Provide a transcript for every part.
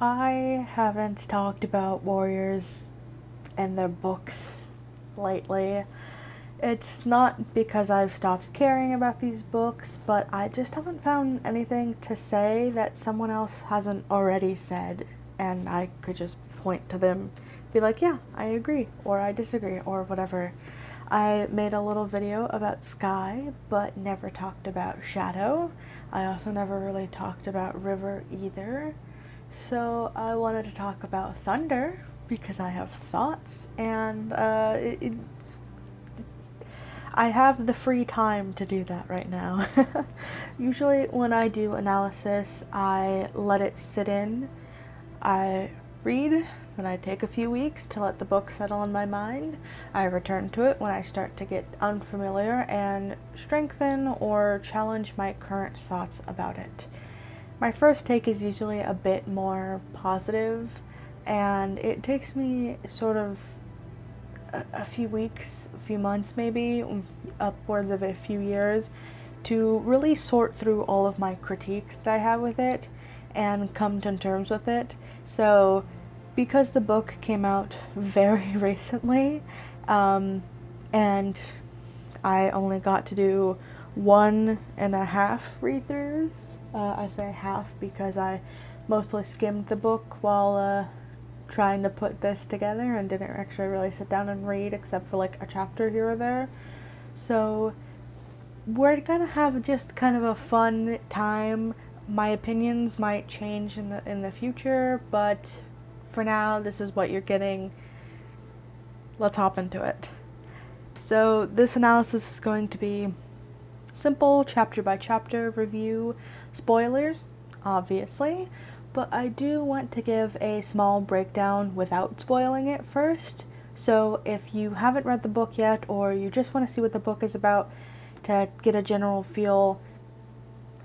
I haven't talked about warriors and their books lately. It's not because I've stopped caring about these books, but I just haven't found anything to say that someone else hasn't already said, and I could just point to them, be like, yeah, I agree, or I disagree, or whatever. I made a little video about Sky, but never talked about Shadow. I also never really talked about River either. So I wanted to talk about Thunder because I have thoughts, and I have the free time to do that right now. Usually when I do analysis, I let it sit in. I read, then I take a few weeks to let the book settle in my mind. I return to it when I start to get unfamiliar and strengthen or challenge my current thoughts about it. My first take is usually a bit more positive, and it takes me sort of a few weeks, a few months maybe, upwards of a few years, to really sort through all of my critiques that I have with it and come to terms with it. So, because the book came out very recently, and I only got to do 1.5 read-throughs. I say half because I mostly skimmed the book while trying to put this together and didn't actually really sit down and read except for like a chapter here or there. So we're gonna have just kind of a fun time. My opinions might change in the future, but for now this is what you're getting. Let's hop into it. So this analysis is going to be simple chapter by chapter review, spoilers obviously, but I do want to give a small breakdown without spoiling it first. So if you haven't read the book yet, or you just want to see what the book is about to get a general feel,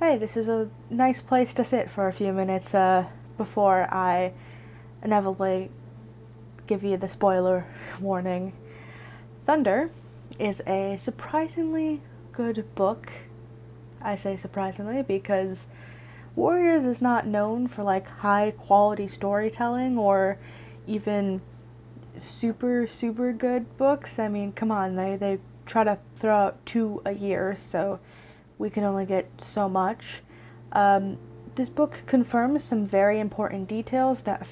hey, this is a nice place to sit for a few minutes before I inevitably give you the spoiler warning. Thunder is a surprisingly good book. I say surprisingly because Warriors is not known for like high quality storytelling or even super good books. I mean, come on, they try to throw out 2 a year, so we can only get so much. This book confirms some very important details that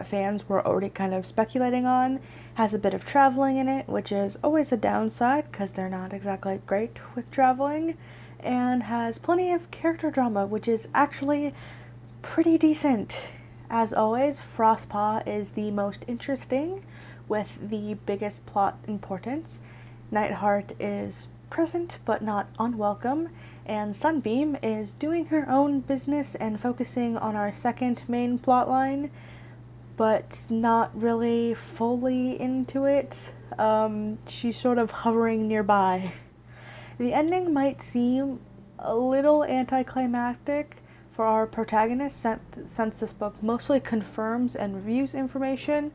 fans were already kind of speculating on. Has a bit of traveling in it, which is always a downside because they're not exactly great with traveling, and has plenty of character drama, which is actually pretty decent. As always, Frostpaw is the most interesting, with the biggest plot importance. Nightheart is present but not unwelcome, and Sunbeam is doing her own business and focusing on our second main plotline, but not really fully into it. She's sort of hovering nearby. The ending might seem a little anticlimactic for our protagonist since this book mostly confirms and reviews information,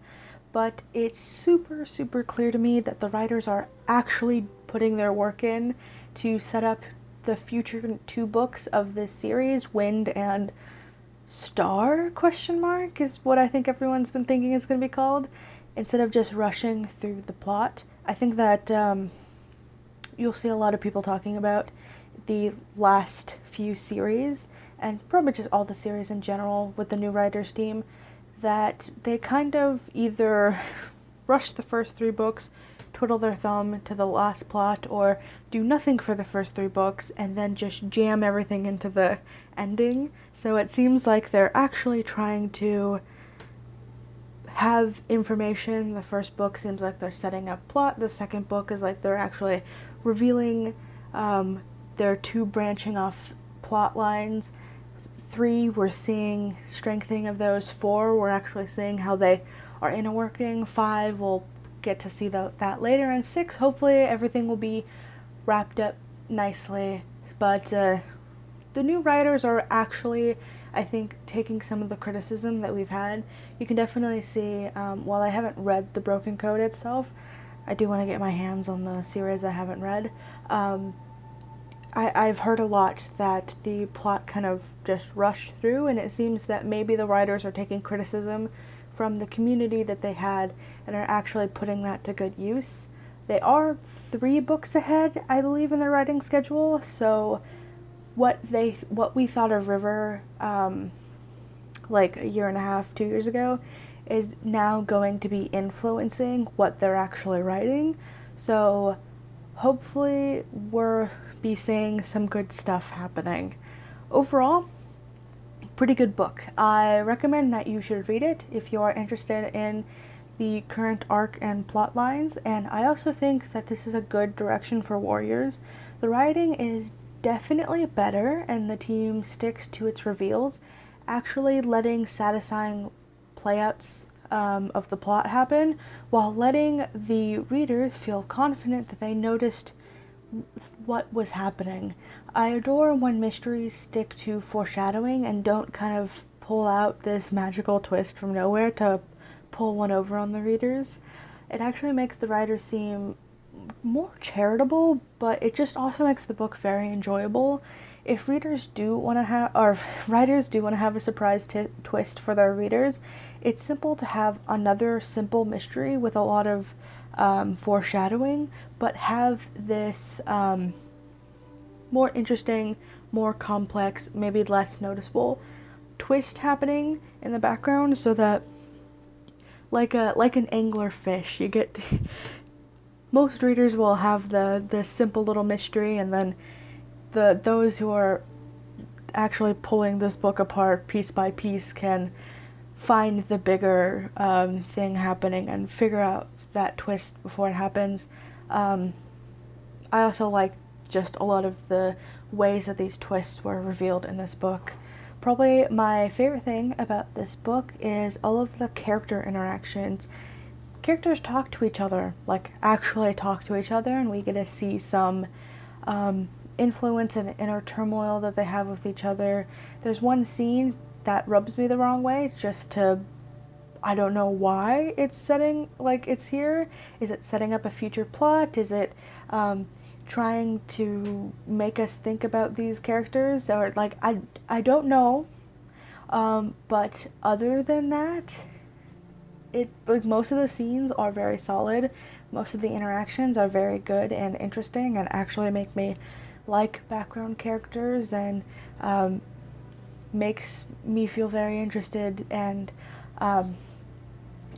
but it's super clear to me that the writers are actually putting their work in to set up the future 2 books of this series. Wind and Star question mark is what I think everyone's been thinking is going to be called, instead of just rushing through the plot. I think that you'll see a lot of people talking about the last few series, and probably just all the series in general with the new writers team, that they kind of either rush the first 3 books, twiddle their thumb to the last plot, or do nothing for the first 3 books and then just jam everything into the ending. So it seems like they're actually trying to have information. The first book seems like they're setting up plot. The second book is like they're actually revealing their 2 branching off plot lines. 3, we're seeing strengthening of those. 4, we're actually seeing how they are interworking. 5, we'll get to see that later. And 6, hopefully everything will be wrapped up nicely. But the new writers are actually, I think, taking some of the criticism that we've had. You can definitely see, while I haven't read The Broken Code itself, I do want to get my hands on the series I haven't read. I've heard a lot that the plot kind of just rushed through, and it seems that maybe the writers are taking criticism from the community that they had and are actually putting that to good use. They are 3 books ahead, I believe, in their writing schedule, so what we thought of River like a year and a half, 2 years ago, is now going to be influencing what they're actually writing. So hopefully we'll be seeing some good stuff happening. Overall, pretty good book. I recommend that you should read it if you are interested in the current arc and plot lines, and I also think that this is a good direction for Warriors. The writing is definitely better and the team sticks to its reveals, actually letting satisfying playouts of the plot happen while letting the readers feel confident that they noticed what was happening. I adore when mysteries stick to foreshadowing and don't kind of pull out this magical twist from nowhere to pull one over on the readers. It actually makes the writers seem more charitable, but it just also makes the book very enjoyable. If readers do want to have, or writers do want to have a surprise twist for their readers, it's simple to have another simple mystery with a lot of foreshadowing, but have this more interesting, more complex, maybe less noticeable twist happening in the background, so that like an angler fish, you get most readers will have the simple little mystery, and then those who are actually pulling this book apart piece by piece can find the bigger thing happening and figure out that twist before it happens. I also like just a lot of the ways that these twists were revealed in this book. Probably my favorite thing about this book is all of the character interactions. Characters talk to each other, like actually talk to each other, and we get to see some influence and inner turmoil that they have with each other. There's one scene that rubs me the wrong way, I don't know why it's setting, like it's here. Is it setting up a future plot? Is it trying to make us think about these characters? Or like, I don't know. But other than that, like most of the scenes are very solid. Most of the interactions are very good and interesting and actually make me like background characters, and makes me feel very interested. And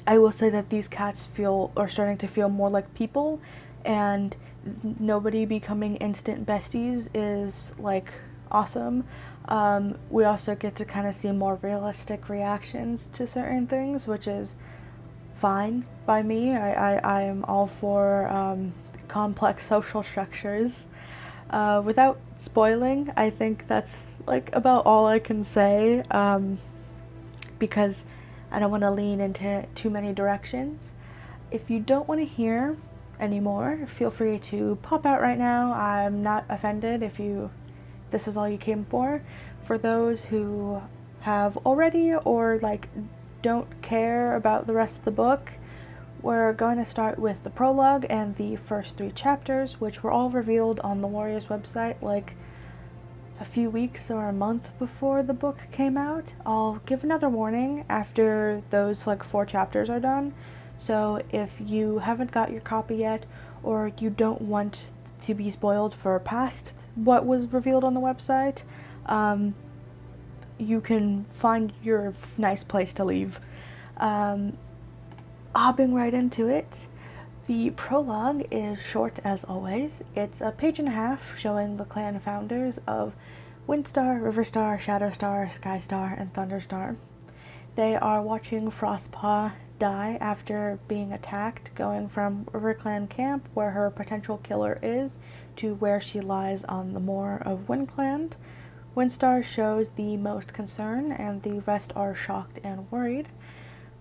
I will say that these cats are starting to feel more like people, and nobody becoming instant besties is like awesome. We also get to kind of see more realistic reactions to certain things, which is fine by me. I am all for complex social structures. Without spoiling, I think that's like about all I can say, because I don't want to lean into too many directions. If you don't want to hear anymore, feel free to pop out right now. I'm not offended if this is all you came for. For those who have already or like don't care about the rest of the book, we're going to start with the prologue and the first 3 chapters, which were all revealed on the Warriors website like a few weeks or a month before the book came out. I'll give another warning after those like 4 chapters are done. So if you haven't got your copy yet, or you don't want to be spoiled for past what was revealed on the website, you can find your nice place to leave. Hopping right into it, the prologue is short as always. It's a page and a half showing the clan founders of Windstar, Riverstar, Shadowstar, Skystar, and Thunderstar. They are watching Frostpaw die after being attacked, going from RiverClan camp, where her potential killer is, to where she lies on the moor of Windclan. Windstar shows the most concern, and the rest are shocked and worried.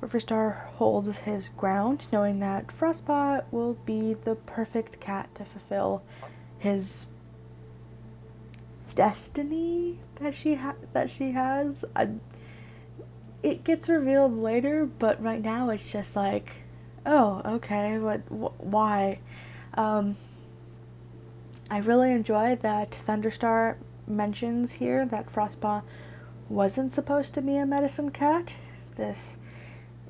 Riverstar holds his ground, knowing that Frostpaw will be the perfect cat to fulfill his destiny that she has. It gets revealed later, but right now it's just like, oh, okay, why? I I really enjoy that Thunderstar mentions here that Frostpaw wasn't supposed to be a medicine cat. This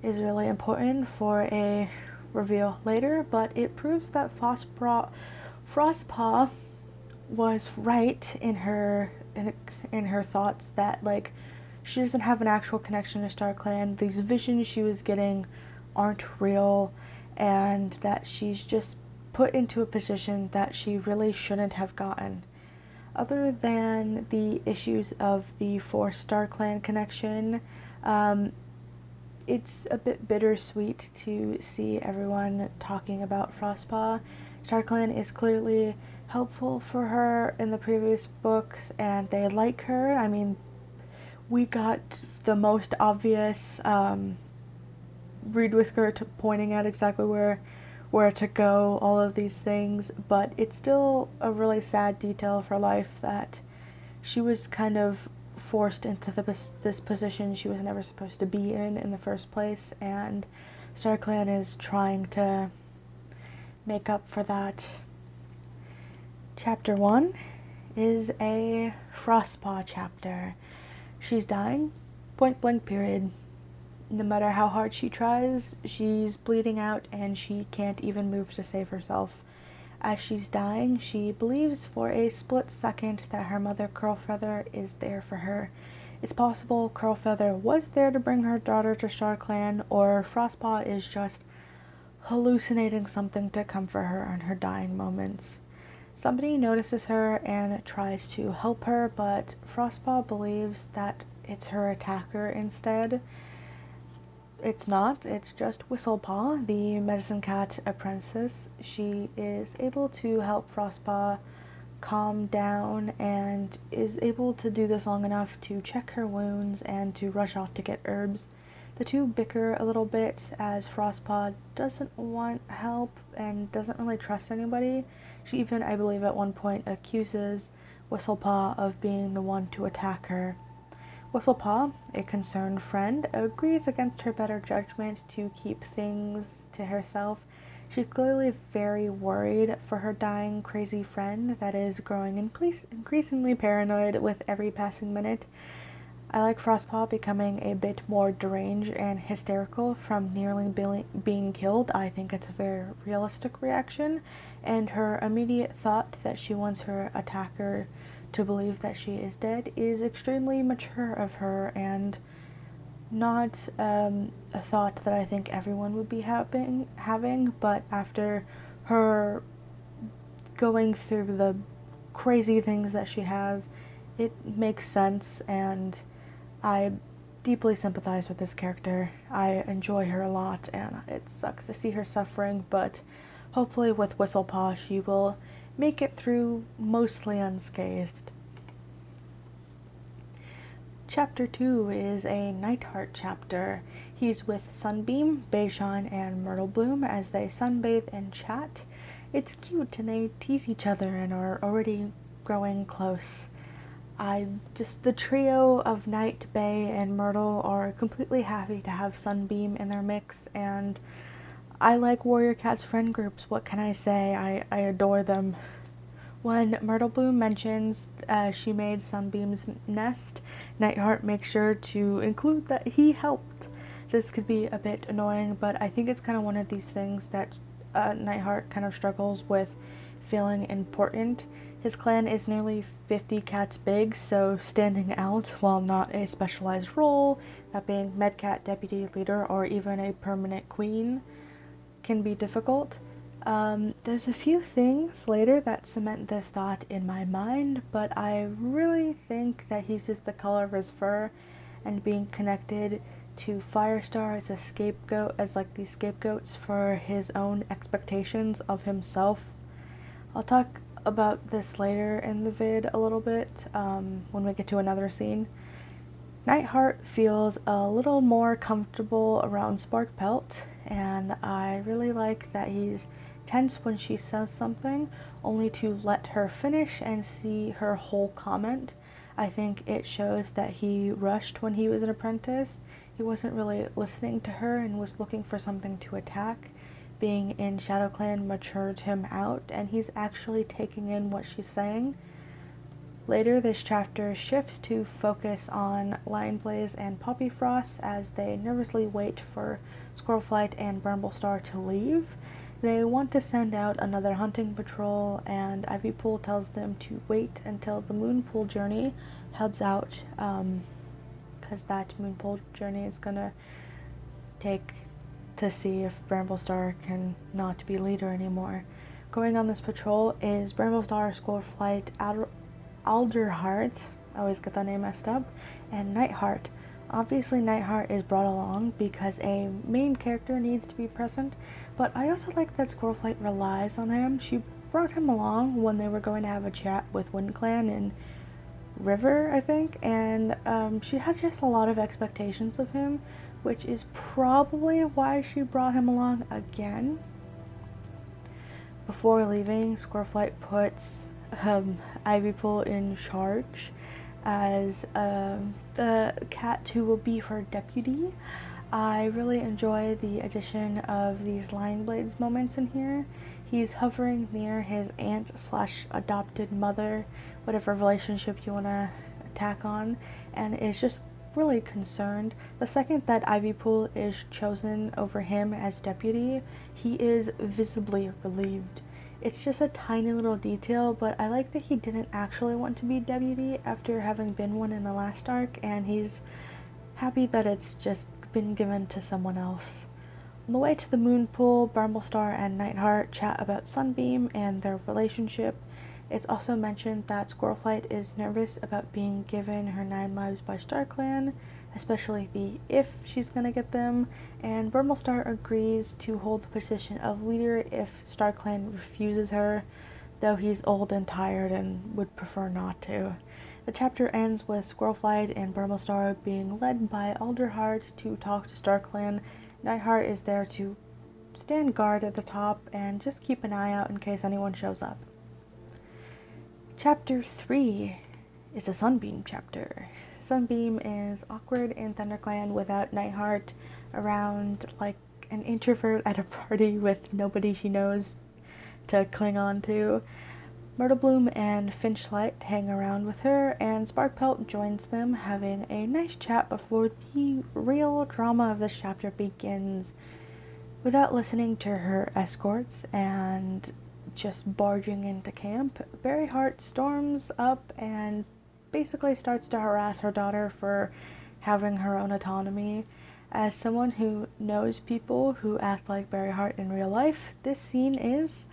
is really important for a reveal later, but it proves that Frostpaw was right in her thoughts that, like, she doesn't have an actual connection to StarClan. These visions she was getting aren't real, and that she's just put into a position that she really shouldn't have gotten. Other than the issues of the forced StarClan connection, it's a bit bittersweet to see everyone talking about Frostpaw. StarClan is clearly helpful for her in the previous books, and they like her. I mean, we got the most obvious Reed Whisker pointing out exactly where to go, all of these things, but it's still a really sad detail of her life that she was kind of forced into this position she was never supposed to be in the first place, and StarClan is trying to make up for that. Chapter 1 is a Frostpaw chapter. She's dying, point blank period. No matter how hard she tries, she's bleeding out and she can't even move to save herself. As she's dying, she believes for a split second that her mother Curlfeather is there for her. It's possible Curlfeather was there to bring her daughter to StarClan, or Frostpaw is just hallucinating something to comfort her in her dying moments. Somebody notices her and tries to help her, but Frostpaw believes that it's her attacker instead. It's not, it's just Whistlepaw, the medicine cat apprentice. She is able to help Frostpaw calm down and is able to do this long enough to check her wounds and to rush off to get herbs. The two bicker a little bit as Frostpaw doesn't want help and doesn't really trust anybody. She even, I believe at one point, accuses Whistlepaw of being the one to attack her. Whistlepaw, a concerned friend, agrees against her better judgment to keep things to herself. She's clearly very worried for her dying crazy friend that is growing increasingly paranoid with every passing minute. I like Frostpaw becoming a bit more deranged and hysterical from nearly being killed. I think it's a very realistic reaction, and her immediate thought that she wants her attacker to believe that she is dead is extremely mature of her, and not a thought that I think everyone would be having, but after her going through the crazy things that she has, it makes sense, and I deeply sympathize with this character. I enjoy her a lot, and it sucks to see her suffering, but hopefully with Whistlepaw she will make it through mostly unscathed. Chapter 2 is a Nightheart chapter. He's with Sunbeam, Bayshon, and Myrtle Bloom as they sunbathe and chat. It's cute, and they tease each other and are already growing close. The trio of Night, Bay, and Myrtle are completely happy to have Sunbeam in their mix, and I like Warrior Cat's friend groups. What can I say? I adore them. When Myrtle Bloom mentions she made Sunbeam's nest, Nightheart makes sure to include that he helped. This could be a bit annoying, but I think it's kind of one of these things that Nightheart kind of struggles with feeling important. His clan is nearly 50 cats big, so standing out, while not a specialized role, that being Medcat deputy leader or even a permanent queen, can be difficult. There's a few things later that cement this thought in my mind, but I really think that he's just the color of his fur and being connected to Firestar as a scapegoat, as like these scapegoats for his own expectations of himself. I'll talk about this later in the vid a little bit when we get to another scene. Nightheart feels a little more comfortable around Sparkpelt, and I really like that he's tense when she says something, only to let her finish and see her whole comment. I think it shows that he rushed when he was an apprentice. He wasn't really listening to her and was looking for something to attack. being in ShadowClan matured him out, and he's actually taking in what she's saying. Later, this chapter shifts to focus on Lionblaze and Poppyfrost as they nervously wait for Squirrelflight and Bramblestar to leave. They want to send out another hunting patrol, and Ivypool tells them to wait until the Moonpool journey heads out, because that Moonpool journey is gonna take to see if Bramblestar can not be leader anymore. Going on this patrol is Bramblestar, Squirrelflight, Alderheart, I always get that name messed up, and Nightheart. Obviously Nightheart is brought along because a main character needs to be present, but I also like that Squirrelflight relies on him. She brought him along when they were going to have a chat with WindClan in River, I think, and she has just a lot of expectations of him, which is probably why she brought him along again. Before leaving, Squirrelflight puts Ivypool in charge as the cat who will be her deputy. I really enjoy the addition of these Lionblaze moments in here. He's hovering near his aunt slash adopted mother, whatever relationship you want to tack on, and is just really concerned. The second that Ivypool is chosen over him as deputy, he is visibly relieved. It's just a tiny little detail, but I like that he didn't actually want to be deputy after having been one in the last arc, and he's happy that it's just been given to someone else. On the way to the Moonpool, Bramblestar and Nightheart chat about Sunbeam and their relationship. It's also mentioned that Squirrelflight is nervous about being given her 9 lives by StarClan, especially the if she's gonna get them, and Bramblestar agrees to hold the position of leader if StarClan refuses her, though he's old and tired and would prefer not to. The chapter ends with Squirrelflight and Bramblestar being led by Alderheart to talk to StarClan. Nightheart is there to stand guard at the top and just keep an eye out in case anyone shows up. Chapter 3 is a Sunbeam chapter. Sunbeam is awkward in ThunderClan without Nightheart around, like an introvert at a party with nobody she knows to cling on to. Myrtlebloom and Finchlight hang around with her, and Sparkpelt joins them, having a nice chat before the real drama of this chapter begins. Without listening to her escorts and just barging into camp, Berryheart storms up and basically starts to harass her daughter for having her own autonomy. As someone who knows people who act like Berryheart in real life, this scene is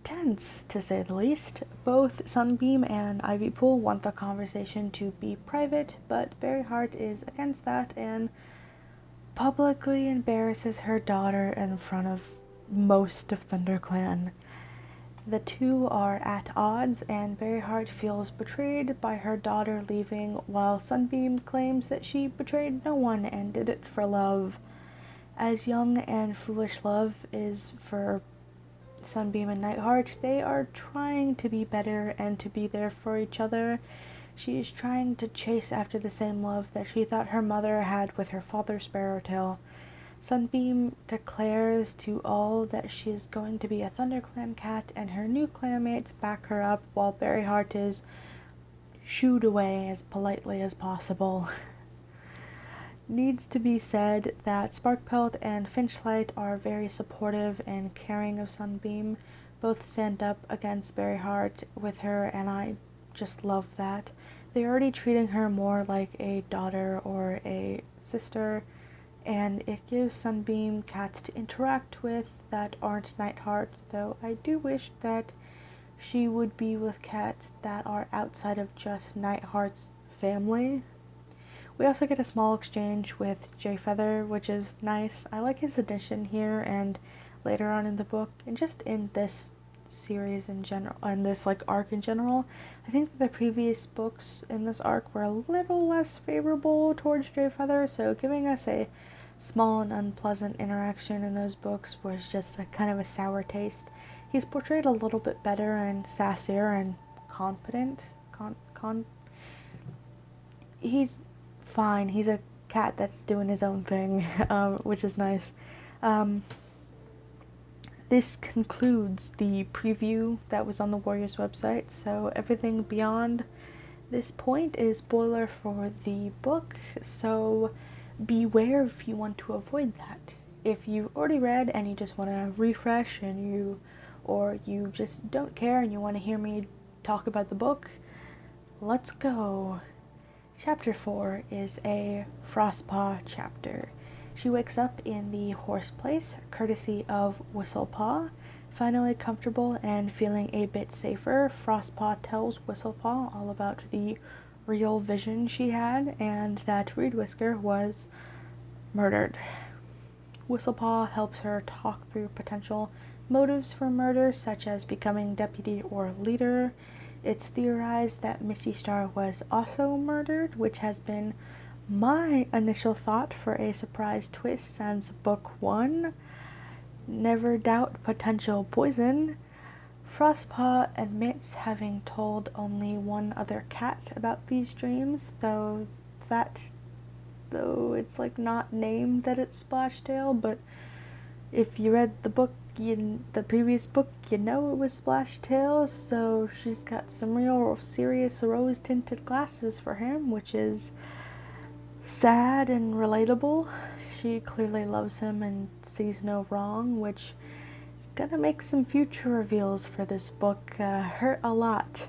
tense, to say the least. Both Sunbeam and Ivypool want the conversation to be private, but Berryheart is against that and publicly embarrasses her daughter in front of most of ThunderClan. The two are at odds, and Berryheart feels betrayed by her daughter leaving, while Sunbeam claims that she betrayed no one and did it for love. As young and foolish love is for Sunbeam and Nightheart, they are trying to be better and to be there for each other. She is trying to chase after the same love that she thought her mother had with her father Sparrowtail. Sunbeam declares to all that she is going to be a ThunderClan cat, and her new clanmates back her up, while Berryheart is shooed away as politely as possible. Needs to be said that Sparkpelt and Finchlight are very supportive and caring of Sunbeam. Both stand up against Berryheart with her, and I just love that. They're already treating her more like a daughter or a sister, and it gives Sunbeam cats to interact with that aren't Nightheart, though I do wish that she would be with cats that are outside of just Nightheart's family. We also get a small exchange with Jayfeather, which is nice. I like his addition here and later on in the book, and just in this series in general, in this arc in general. I think that the previous books in this arc were a little less favorable towards Jayfeather, so giving us a small and unpleasant interaction in those books was just a kind of a sour taste. He's portrayed a little bit better and sassier and confident. He's fine. He's a cat that's doing his own thing, which is nice. this concludes the preview that was on the Warriors website, so everything beyond this point is spoiler for the book, so beware if you want to avoid that. If you've already read and you just want to refresh or you just don't care and you want to hear me talk about the book, let's go. Chapter 4 is a Frostpaw chapter. She wakes up in the horse place, courtesy of Whistlepaw. Finally comfortable and feeling a bit safer, Frostpaw tells Whistlepaw all about the real vision she had and that Reed Whisker was murdered. Whistlepaw helps her talk through potential motives for murder, such as becoming deputy or leader. It's theorized that Misty Star was also murdered, which has been my initial thought for a surprise twist since book 1. Never doubt potential poison. Frostpaw admits having told only one other cat about these dreams, though it's like not named that it's Splashtail, but if you read the book, the previous book, you know it was Splashtail, so she's got some real serious rose-tinted glasses for him, which is sad and relatable. She clearly loves him and sees no wrong, which is gonna make some future reveals for this book hurt a lot.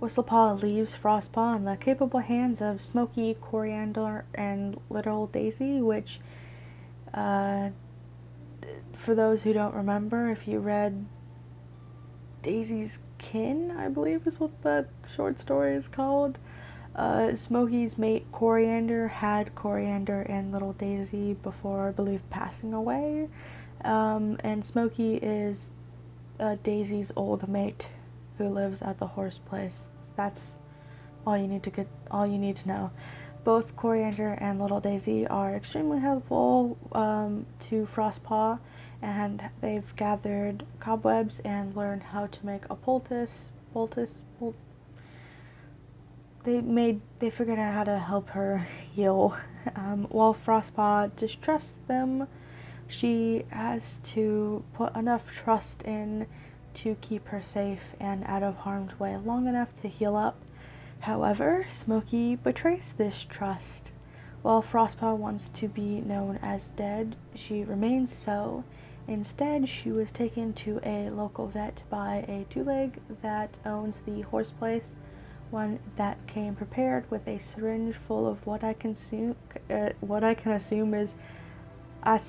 Whistlepaw leaves Frostpaw in the capable hands of Smoky, Coriander, and Little Daisy, which, for those who don't remember, if you read Daisy's Kin, I believe is what that short story is called, Smoky's mate Coriander had Coriander and Little Daisy before, I believe, passing away, and Smoky is Daisy's old mate who lives at the horse place. So that's all you need to know. Both Coriander and Little Daisy are extremely helpful to Frostpaw, and they've gathered cobwebs and learned how to make a poultice. They figured out how to help her heal. While Frostpaw distrusts them, she has to put enough trust in to keep her safe and out of harm's way long enough to heal up. However, Smoky betrays this trust. While Frostpaw wants to be known as dead, she remains so. Instead, she was taken to a local vet by a two-leg that owns the horse place, one that came prepared with a syringe full of what I can assume is I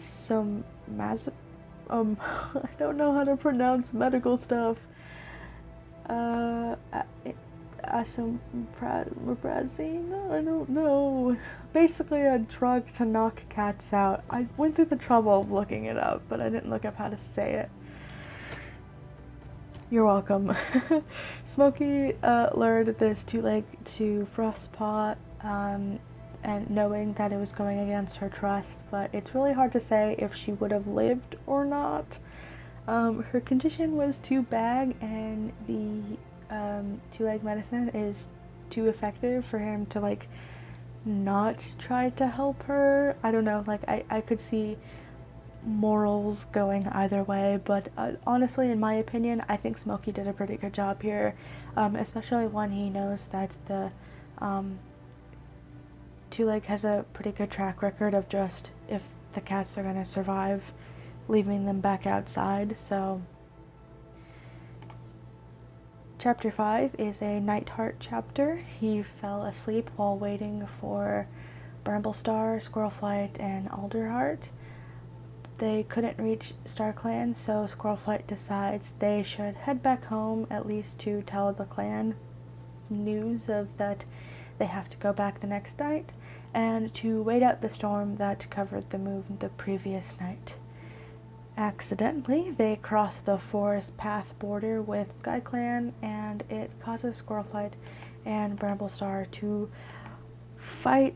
don't know how to pronounce medical stuff. Asomeprazine? I don't know. Basically a drug to knock cats out. I went through the trouble of looking it up, but I didn't look up how to say it. You're welcome. Smoky lured this two-leg to Frostpaw, and knowing that it was going against her trust, but it's really hard to say if she would have lived or not. Her condition was too bad, and the two-leg medicine is too effective for him to like not try to help her. I don't know, like I could see morals going either way, but honestly, in my opinion, I think Smokey did a pretty good job here, especially when he knows that the two-leg has a pretty good track record of just if the cats are gonna survive, leaving them back outside. So chapter 5 is a Nightheart chapter. He fell asleep while waiting for Bramblestar, Squirrelflight, and Alderheart. They couldn't reach StarClan, so Squirrelflight decides they should head back home, at least to tell the clan news of that they have to go back the next night, and to wait out the storm that covered the move the previous night. Accidentally, they cross the forest path border with SkyClan, and it causes Squirrelflight and Bramblestar to fight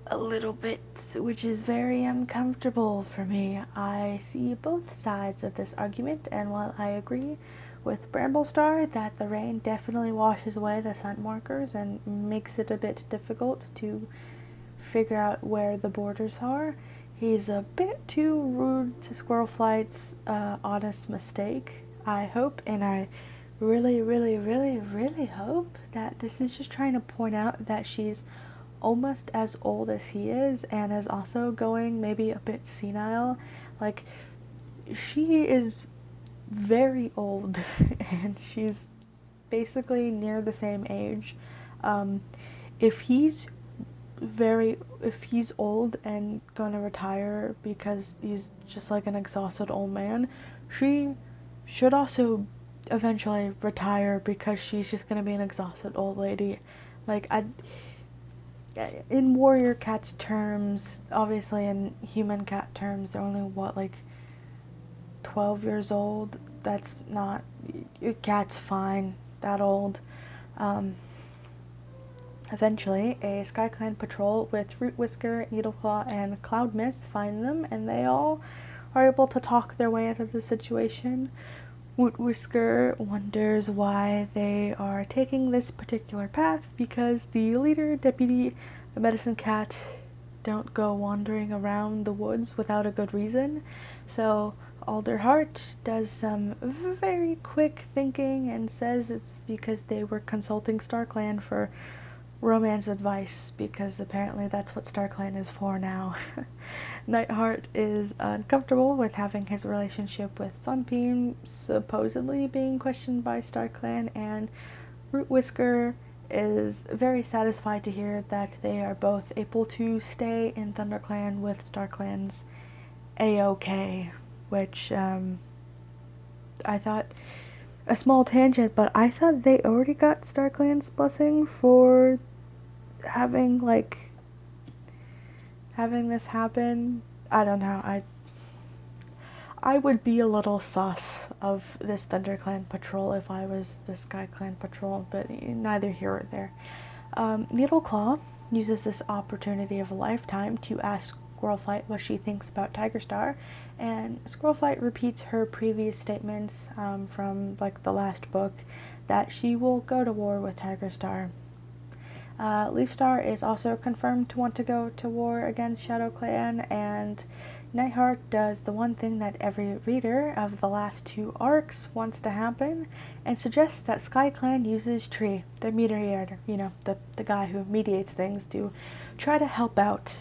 a little bit, which is very uncomfortable for me. I see both sides of this argument, and while I agree with Bramblestar that the rain definitely washes away the scent markers and makes it a bit difficult to figure out where the borders are, He's a bit too rude to Squirrel Flight's honest mistake, I hope, and I really, really, really, really hope that this is just trying to point out that she's almost as old as he is and is also going maybe a bit senile. Like, she is very old and she's basically near the same age. Um, if he's if he's old and gonna retire because he's just like an exhausted old man, she should also eventually retire because she's just gonna be an exhausted old lady. Like, in warrior cat's terms, obviously in human cat terms, they're only what, like 12 years old. That's not, your cat's fine that old. Eventually, a SkyClan patrol with Root Whisker, Needleclaw, and Cloud Mist find them, and they all are able to talk their way out of the situation. Root Whisker wonders why they are taking this particular path, because the leader, Deputy, the Medicine Cat, don't go wandering around the woods without a good reason. So Alderheart does some very quick thinking and says it's because they were consulting StarClan for romance advice, because apparently that's what StarClan is for now. Nightheart is uncomfortable with having his relationship with Sunbeam supposedly being questioned by StarClan, and Root Whisker is very satisfied to hear that they are both able to stay in ThunderClan with StarClan's A-OK, which I thought, a small tangent, but I thought they already got StarClan's blessing for having this happen. I don't know. I would be a little sus of this ThunderClan patrol if I was the SkyClan patrol, but neither here or there. Needleclaw uses this opportunity of a lifetime to ask Squirrelflight what she thinks about Tigerstar, and Squirrelflight repeats her previous statements from like the last book that she will go to war with Tigerstar. Leafstar is also confirmed to want to go to war against ShadowClan, and Nightheart does the one thing that every reader of the last 2 arcs wants to happen, and suggests that SkyClan uses Tree, their mediator, the guy who mediates things, to try to help out.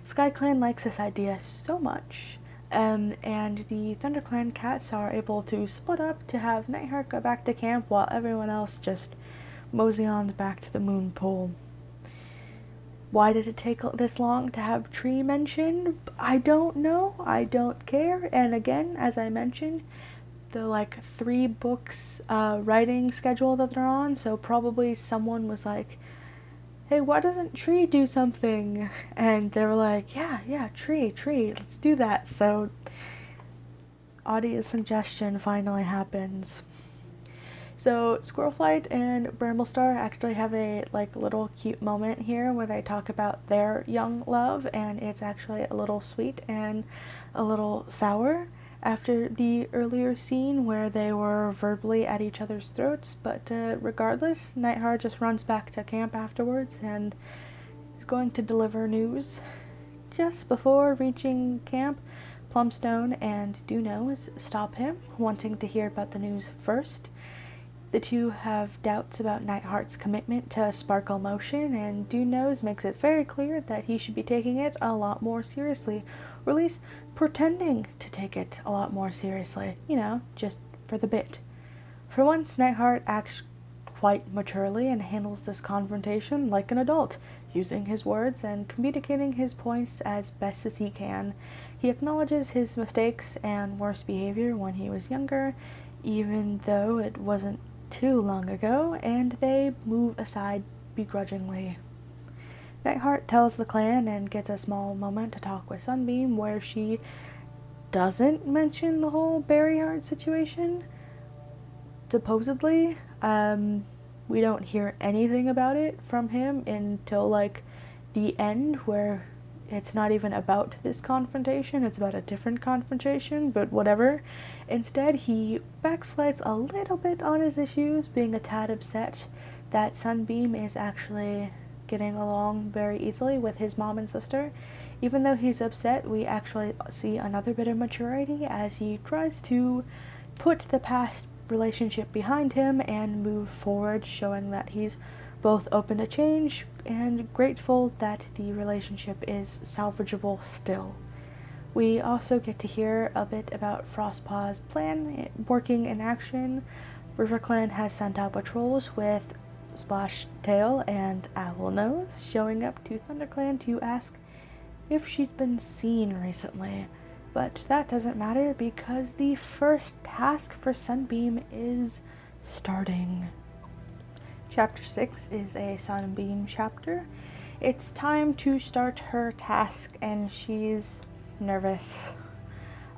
SkyClan likes this idea so much, and the ThunderClan cats are able to split up to have Nightheart go back to camp while everyone else just mosey on back to the moon pool. Why did it take this long to have Tree mentioned? I don't know. I don't care. And again, as I mentioned, the 3 books writing schedule that they're on, so probably someone was like, hey, why doesn't Tree do something? And they were like, yeah, Tree, let's do that. So audience suggestion finally happens. So Squirrelflight and Bramblestar actually have a little cute moment here where they talk about their young love, and it's actually a little sweet and a little sour after the earlier scene where they were verbally at each other's throats. But regardless, Nightheart just runs back to camp afterwards and is going to deliver news. Just before reaching camp, Plumstone and Dunose stop him, wanting to hear about the news first. The two have doubts about Nightheart's commitment to Sparkle Motion, and Dunose makes it very clear that he should be taking it a lot more seriously, or at least pretending to take it a lot more seriously, just for the bit. For once, Nightheart acts quite maturely and handles this confrontation like an adult, using his words and communicating his points as best as he can. He acknowledges his mistakes and worse behavior when he was younger, even though it wasn't too long ago, and they move aside begrudgingly. Nightheart tells the clan and gets a small moment to talk with Sunbeam, where she doesn't mention the whole Berryheart situation. Supposedly, we don't hear anything about it from him until the end, where it's not even about this confrontation, it's about a different confrontation, but whatever. Instead, he backslides a little bit on his issues, being a tad upset that Sunbeam is actually getting along very easily with his mom and sister. Even though he's upset, we actually see another bit of maturity as he tries to put the past relationship behind him and move forward, showing that he's both open to change and grateful that the relationship is salvageable still. We also get to hear a bit about Frostpaw's plan working in action. RiverClan has sent out patrols with Splashtail and Owlnose showing up to ThunderClan to ask if she's been seen recently. But that doesn't matter because the first task for Sunbeam is starting. Chapter 6 is a Sunbeam chapter. It's time to start her task and she's nervous.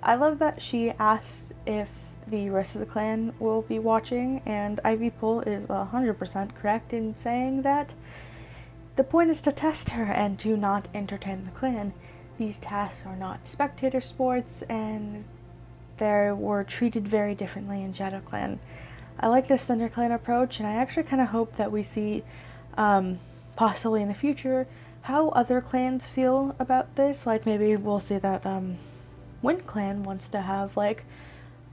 I love that she asks if the rest of the clan will be watching, and Ivy Pool is 100% correct in saying that the point is to test her and to not entertain the clan. These tasks are not spectator sports, and they were treated very differently in Shadow Clan. I like this ThunderClan approach, and I actually kind of hope that we see, possibly in the future, how other clans feel about this. Like maybe we'll see that Wind Clan wants to have like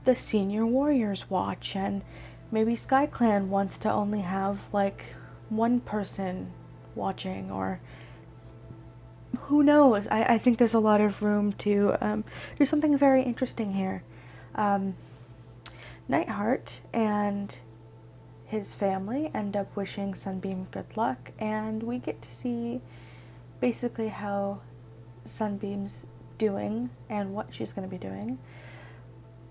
the senior warriors watch, and maybe Sky Clan wants to only have like one person watching, or who knows. I think there's a lot of room to do something very interesting here. Nightheart and his family end up wishing Sunbeam good luck, and we get to see basically how Sunbeam's doing and what she's going to be doing.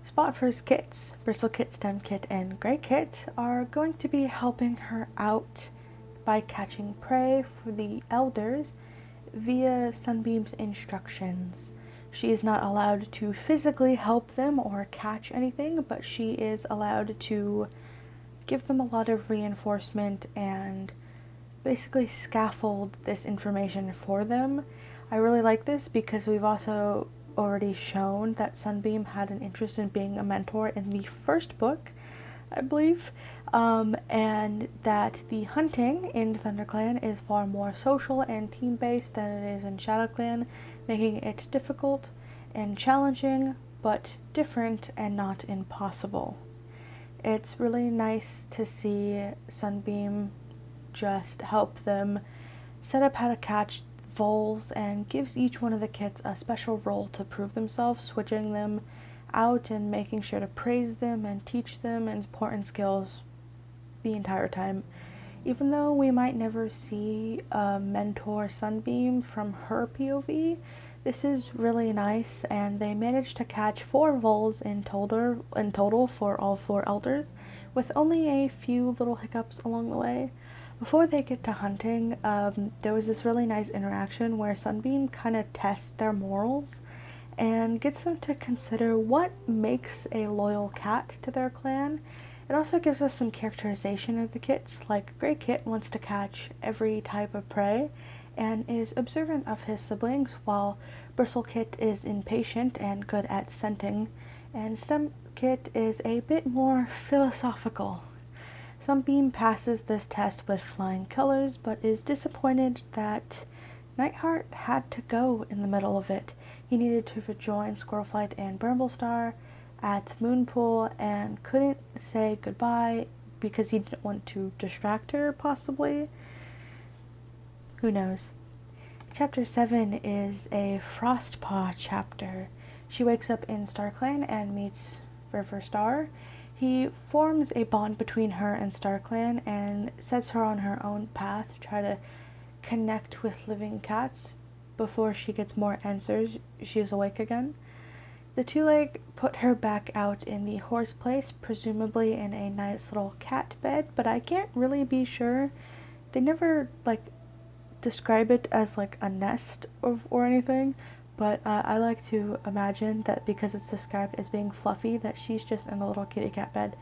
Spotfur's kits, Bristlekit, Stemkit, and Greykit, are going to be helping her out by catching prey for the elders via Sunbeam's instructions. She is not allowed to physically help them or catch anything, but she is allowed to give them a lot of reinforcement and basically scaffold this information for them. I really like this because we've also already shown that Sunbeam had an interest in being a mentor in the first book, I believe, and that the hunting in ThunderClan is far more social and team-based than it is in ShadowClan, making it difficult and challenging, but different and not impossible. It's really nice to see Sunbeam just help them set up how to catch voles and gives each one of the kits a special role to prove themselves, switching them out and making sure to praise them and teach them important skills the entire time. Even though we might never see a mentor Sunbeam from her POV, this is really nice, and they managed to catch 4 voles in total for all 4 elders, with only a few little hiccups along the way. Before they get to hunting, there was this really nice interaction where Sunbeam kind of tests their morals and gets them to consider what makes a loyal cat to their clan. It also gives us some characterization of the kits, like Greykit wants to catch every type of prey and is observant of his siblings, while Bristlekit is impatient and good at scenting, and Stemkit is a bit more philosophical. Sunbeam passes this test with flying colors, but is disappointed that Nightheart had to go in the middle of it. He needed to rejoin Squirrelflight and Bramblestar at Moonpool and couldn't say goodbye because he didn't want to distract her, possibly. Who knows? Chapter 7 is a Frostpaw chapter. She wakes up in StarClan and meets Riverstar. He forms a bond between her and StarClan and sets her on her own path to try to connect with living cats. Before she gets more answers, she's awake again. The two-leg put her back out in the horse place, presumably in a nice little cat bed, but I can't really be sure. They never, describe it as, a nest or anything, but I like to imagine that because it's described as being fluffy, that she's just in a little kitty cat bed.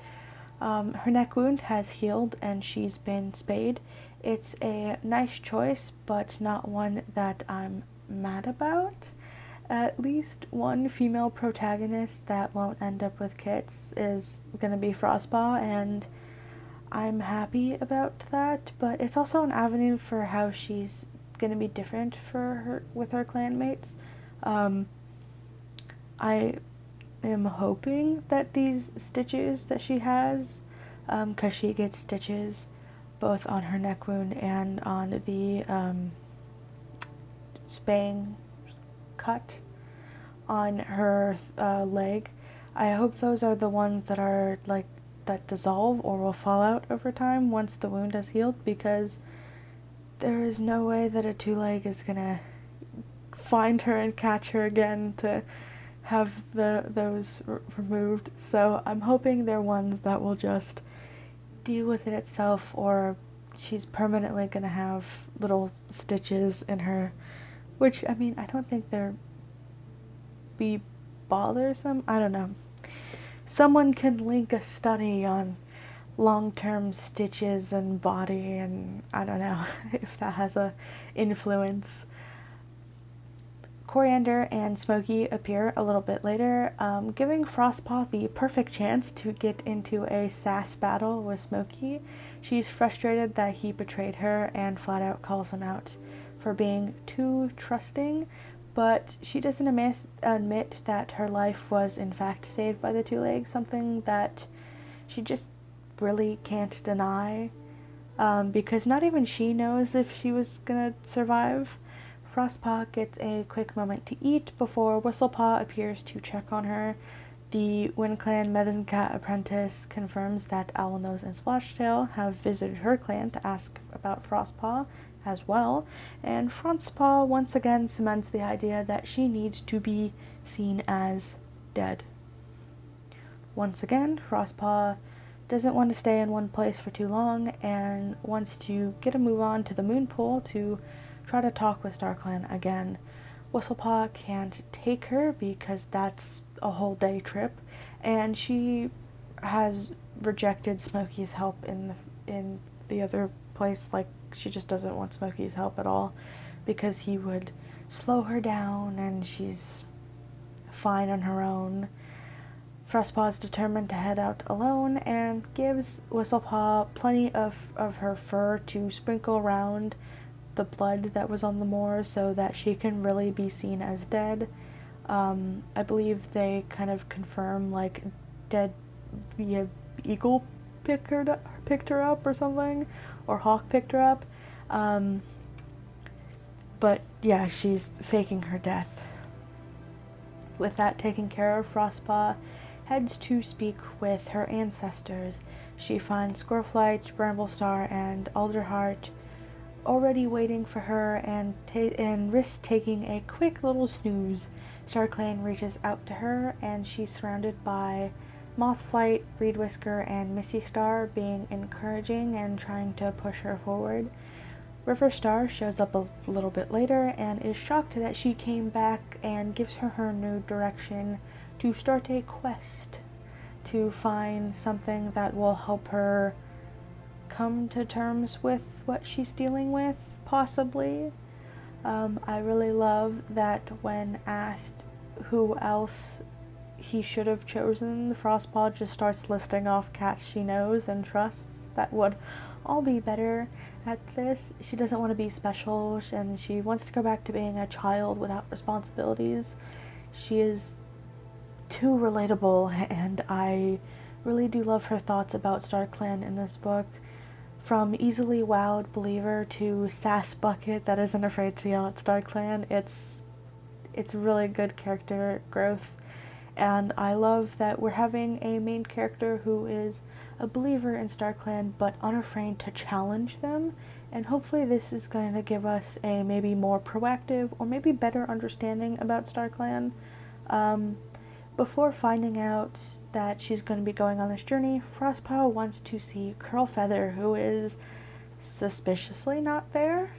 Her neck wound has healed and she's been spayed. It's a nice choice, but not one that I'm mad about. At least one female protagonist that won't end up with kits is gonna be Frostpaw, and I'm happy about that, but it's also an avenue for how she's gonna be different for her with her clanmates. I am hoping that these stitches that she has, because she gets stitches both on her neck wound and on the spaying cut on her leg. I hope those are the ones that are like that dissolve or will fall out over time once the wound has healed, because there is no way that a two-leg is gonna find her and catch her again to have those removed. So I'm hoping they're ones that will just deal with it itself, or she's permanently gonna have little stitches in her, which, I mean, I don't think they're be bothersome. I don't know. Someone can link a study on long-term stitches and body, and I don't know if that has a influence. Coriander and Smokey appear a little bit later, giving Frostpaw the perfect chance to get into a sass battle with Smokey. She's frustrated that he betrayed her and flat out calls him out for being too trusting, but she doesn't admit that her life was in fact saved by the two legs, something that she just really can't deny, because not even she knows if she was gonna survive. Frostpaw gets a quick moment to eat before Whistlepaw appears to check on her. The Wind Clan Medicine Cat apprentice confirms that Owlnose and Splashtail have visited her clan to ask about Frostpaw as well, and Frostpaw once again cements the idea that she needs to be seen as dead. Once again, Frostpaw doesn't want to stay in one place for too long and wants to get a move on to the moon pool to try to talk with StarClan again. Whistlepaw can't take her because that's a whole day trip, and she has rejected Smokey's help in the other place. Like, she just doesn't want Smokey's help at all because he would slow her down and she's fine on her own. Frostpaw is determined to head out alone and gives Whistlepaw plenty of her fur to sprinkle around the blood that was on the moor so that she can really be seen as dead. I believe they kind of confirm, like, dead via eagle picked her up or something, or hawk picked her up. But yeah, she's faking her death. With that taken care of, Frostpaw heads to speak with her ancestors. She finds Squirrelflight, Bramblestar, and Alderheart already waiting for her, and risks taking a quick little snooze. StarClan reaches out to her, and she's surrounded by Mothflight, Breedwhisker, and Missy Star being encouraging and trying to push her forward. Riverstar shows up a little bit later and is shocked that she came back and gives her new direction to start a quest to find something that will help her come to terms with what she's dealing with, possibly. I really love that when asked who else he should have chosen, Frostpaw just starts listing off cats she knows and trusts that would all be better at this. She doesn't want to be special, and she wants to go back to being a child without responsibilities. She is too relatable, and I really do love her thoughts about StarClan in this book. From easily wowed believer to sass bucket that isn't afraid to yell at StarClan, it's really good character growth, and I love that we're having a main character who is a believer in StarClan but unafraid to challenge them, and hopefully this is going to give us a maybe more proactive or maybe better understanding about StarClan. Before finding out that she's going to be going on this journey, Frostpaw wants to see Curlfeather, who is suspiciously not there.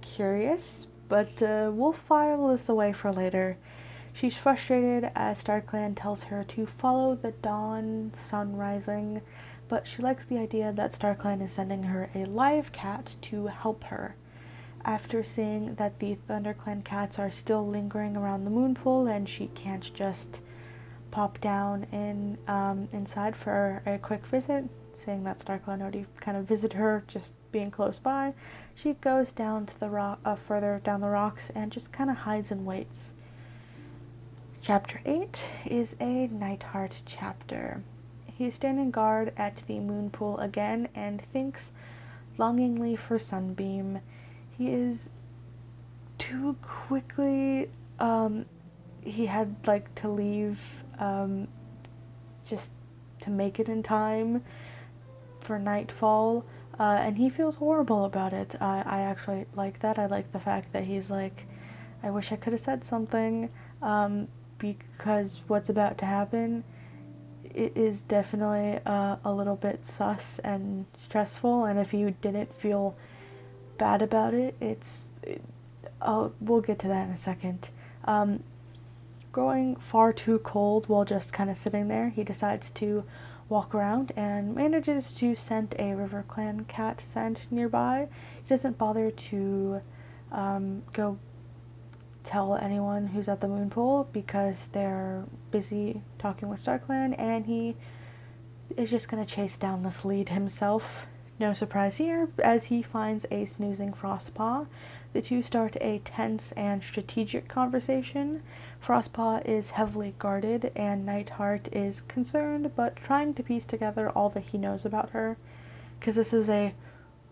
Curious, but we'll file this away for later. She's frustrated as StarClan tells her to follow the dawn sun rising, but she likes the idea that StarClan is sending her a live cat to help her. After seeing that the ThunderClan cats are still lingering around the moon pool and she can't just pop down inside for a quick visit, seeing that StarClan already kind of visited her, just being close by, she goes down to the rock, further down the rocks, and just kind of hides and waits. Chapter 8 is a Nightheart chapter. He's standing guard at the moon pool again and thinks longingly for Sunbeam. He is too quickly, he had like to leave just to make it in time for nightfall, and he feels horrible about it. I actually like that. I like the fact that he's like, I wish I could have said something, because what's about to happen, it is definitely a little bit sus and stressful, and if you didn't feel bad about it, we'll get to that in a second. Growing far too cold while just kind of sitting there, he decides to walk around and manages to scent a River Clan cat scent nearby. He doesn't bother to go tell anyone who's at the moon pool because they're busy talking with StarClan, and he is just going to chase down this lead himself. No surprise here, as he finds a snoozing Frostpaw. The two start a tense and strategic conversation. Frostpaw is heavily guarded, and Nightheart is concerned but trying to piece together all that he knows about her, because this is a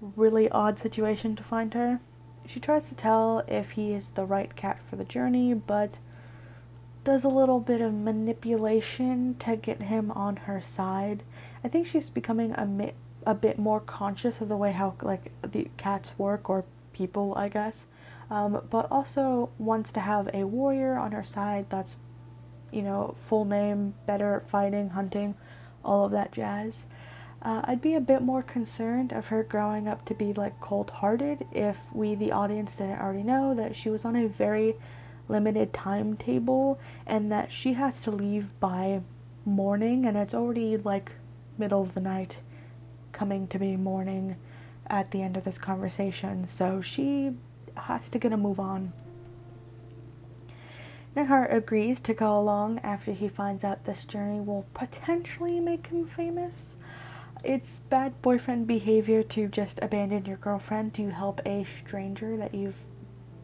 really odd situation to find her. She tries to tell if he is the right cat for the journey, but does a little bit of manipulation to get him on her side. I think she's becoming a bit more conscious of the way how like the cats work, or people, I guess, but also wants to have a warrior on her side that's, full name, better at fighting, hunting, all of that jazz. I'd be a bit more concerned of her growing up to be like cold-hearted if we, the audience, didn't already know that she was on a very limited timetable and that she has to leave by morning, and it's already like middle of the night, coming to be morning at the end of this conversation, so she has to get a move on. Nightheart agrees to go along after he finds out this journey will potentially make him famous. It's bad boyfriend behavior to just abandon your girlfriend to help a stranger that you've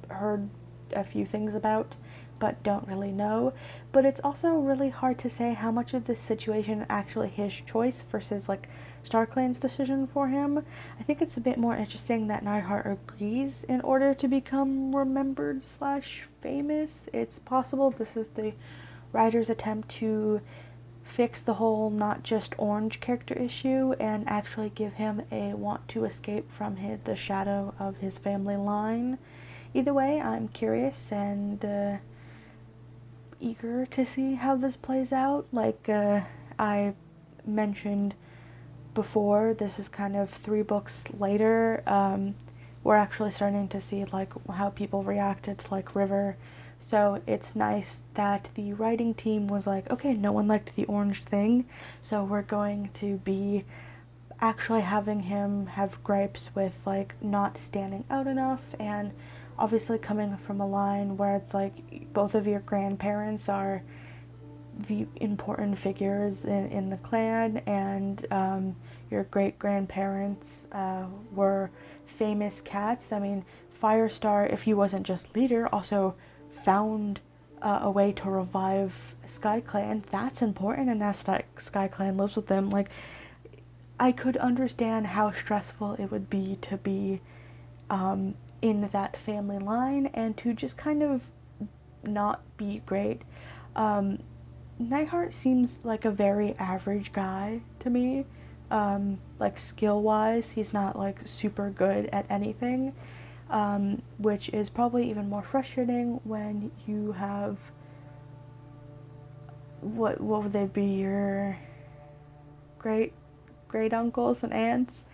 heard a few things about but don't really know, but it's also really hard to say how much of this situation is actually his choice versus like StarClan's decision for him. I think it's a bit more interesting that Nightheart agrees in order to become remembered / famous. It's possible this is the writer's attempt to fix the whole not just orange character issue and actually give him a want to escape from the shadow of his family line. Either way, I'm curious and eager to see how this plays out. Like I mentioned before, this is kind of 3 books later. We're actually starting to see like how people reacted to like River. So it's nice that the writing team was like, okay, no one liked the orange thing, so we're going to be actually having him have gripes with like not standing out enough, and obviously coming from a line where it's like both of your grandparents are the important figures in the clan, and your great-grandparents were famous cats. I mean, Firestar, if he wasn't just leader, also found a way to revive SkyClan. That's important, and now SkyClan lives with them. Like, I could understand how stressful it would be to be in that family line and to just kind of not be great. Nightheart seems like a very average guy to me. Like skill-wise, he's not like super good at anything. Which is probably even more frustrating when you have, what would they be, your great uncles and aunts?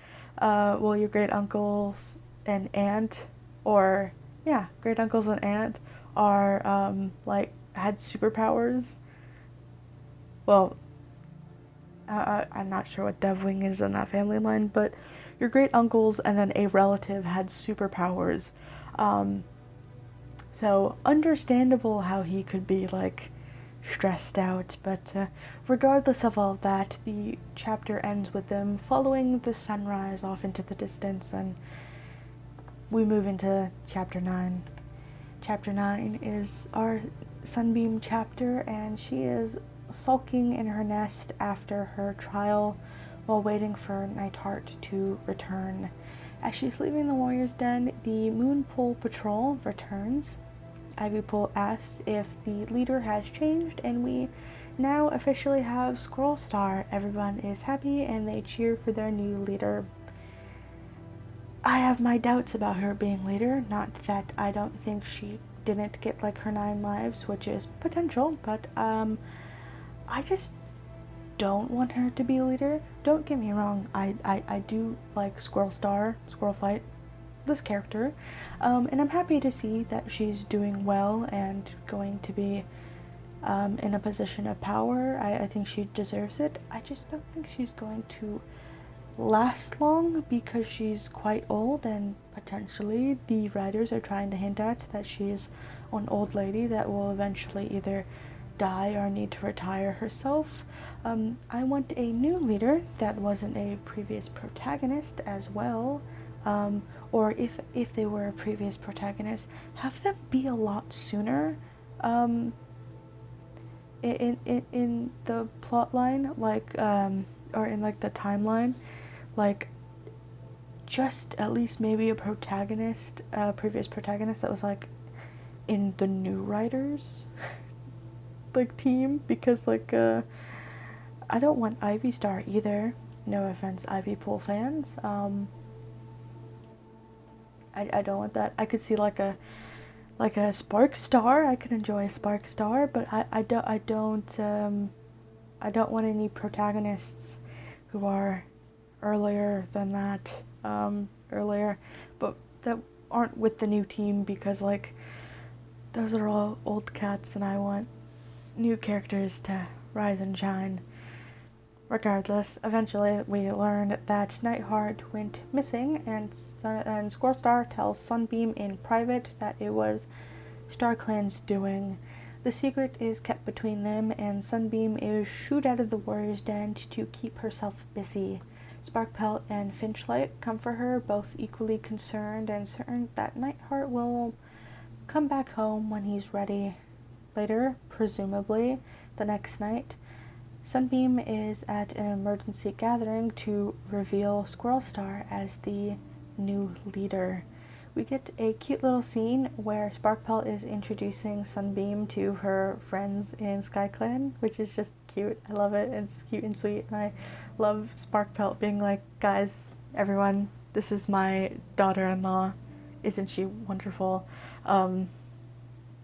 Your great uncles and aunt, or yeah, great uncles and aunt are like had superpowers. Well, I'm not sure what Devwing is in that family line, but your great uncles and then a relative had superpowers. So understandable how he could be like stressed out. But regardless of all that, the chapter ends with them following the sunrise off into the distance, and we move into chapter 9. Chapter 9 is our Sunbeam chapter, and she is sulking in her nest after her trial while waiting for Nightheart to return. As she's leaving the warrior's den, the Moonpool Patrol returns. Ivypool asks if the leader has changed, and we now officially have Squirrel Star. Everyone is happy and they cheer for their new leader. I have my doubts about her being leader. Not that I don't think she didn't get like her 9 lives, which is potential, but I just don't want her to be a leader. Don't get me wrong, I do like Squirrel Star, Squirrel Flight, this character, and I'm happy to see that she's doing well and going to be in a position of power. I think she deserves it. I just don't think she's going to last long because she's quite old, and potentially the writers are trying to hint at that she's an old lady that will eventually either die or need to retire herself. I want a new leader that wasn't a previous protagonist as well, or if they were a previous protagonist, have them be a lot sooner in the plot line, like or in like the timeline, like just at least maybe a protagonist, previous protagonist that was like in the new writers like team, because like I don't want Ivy Star either. No offense, Ivypool fans. I don't want that. I could see like a Spark Star. I could enjoy a Spark Star, but I don't want any protagonists who are earlier than that, but that aren't with the new team, because like those are all old cats and I want new characters to rise and shine. Regardless, eventually we learn that Nightheart went missing, and Squirrel Star tells Sunbeam in private that it was StarClan's doing. The secret is kept between them, and Sunbeam is shooed out of the warrior's den to keep herself busy. Sparkpelt and Finchlight come for her, both equally concerned and certain that Nightheart will come back home when he's ready. Later, presumably the next night, Sunbeam is at an emergency gathering to reveal Squirrel Star as the new leader. We get a cute little scene where Sparkpelt is introducing Sunbeam to her friends in SkyClan, which is just cute. I love it. It's cute and sweet, and I love Sparkpelt being like, guys, everyone, this is my daughter-in-law. Isn't she wonderful? I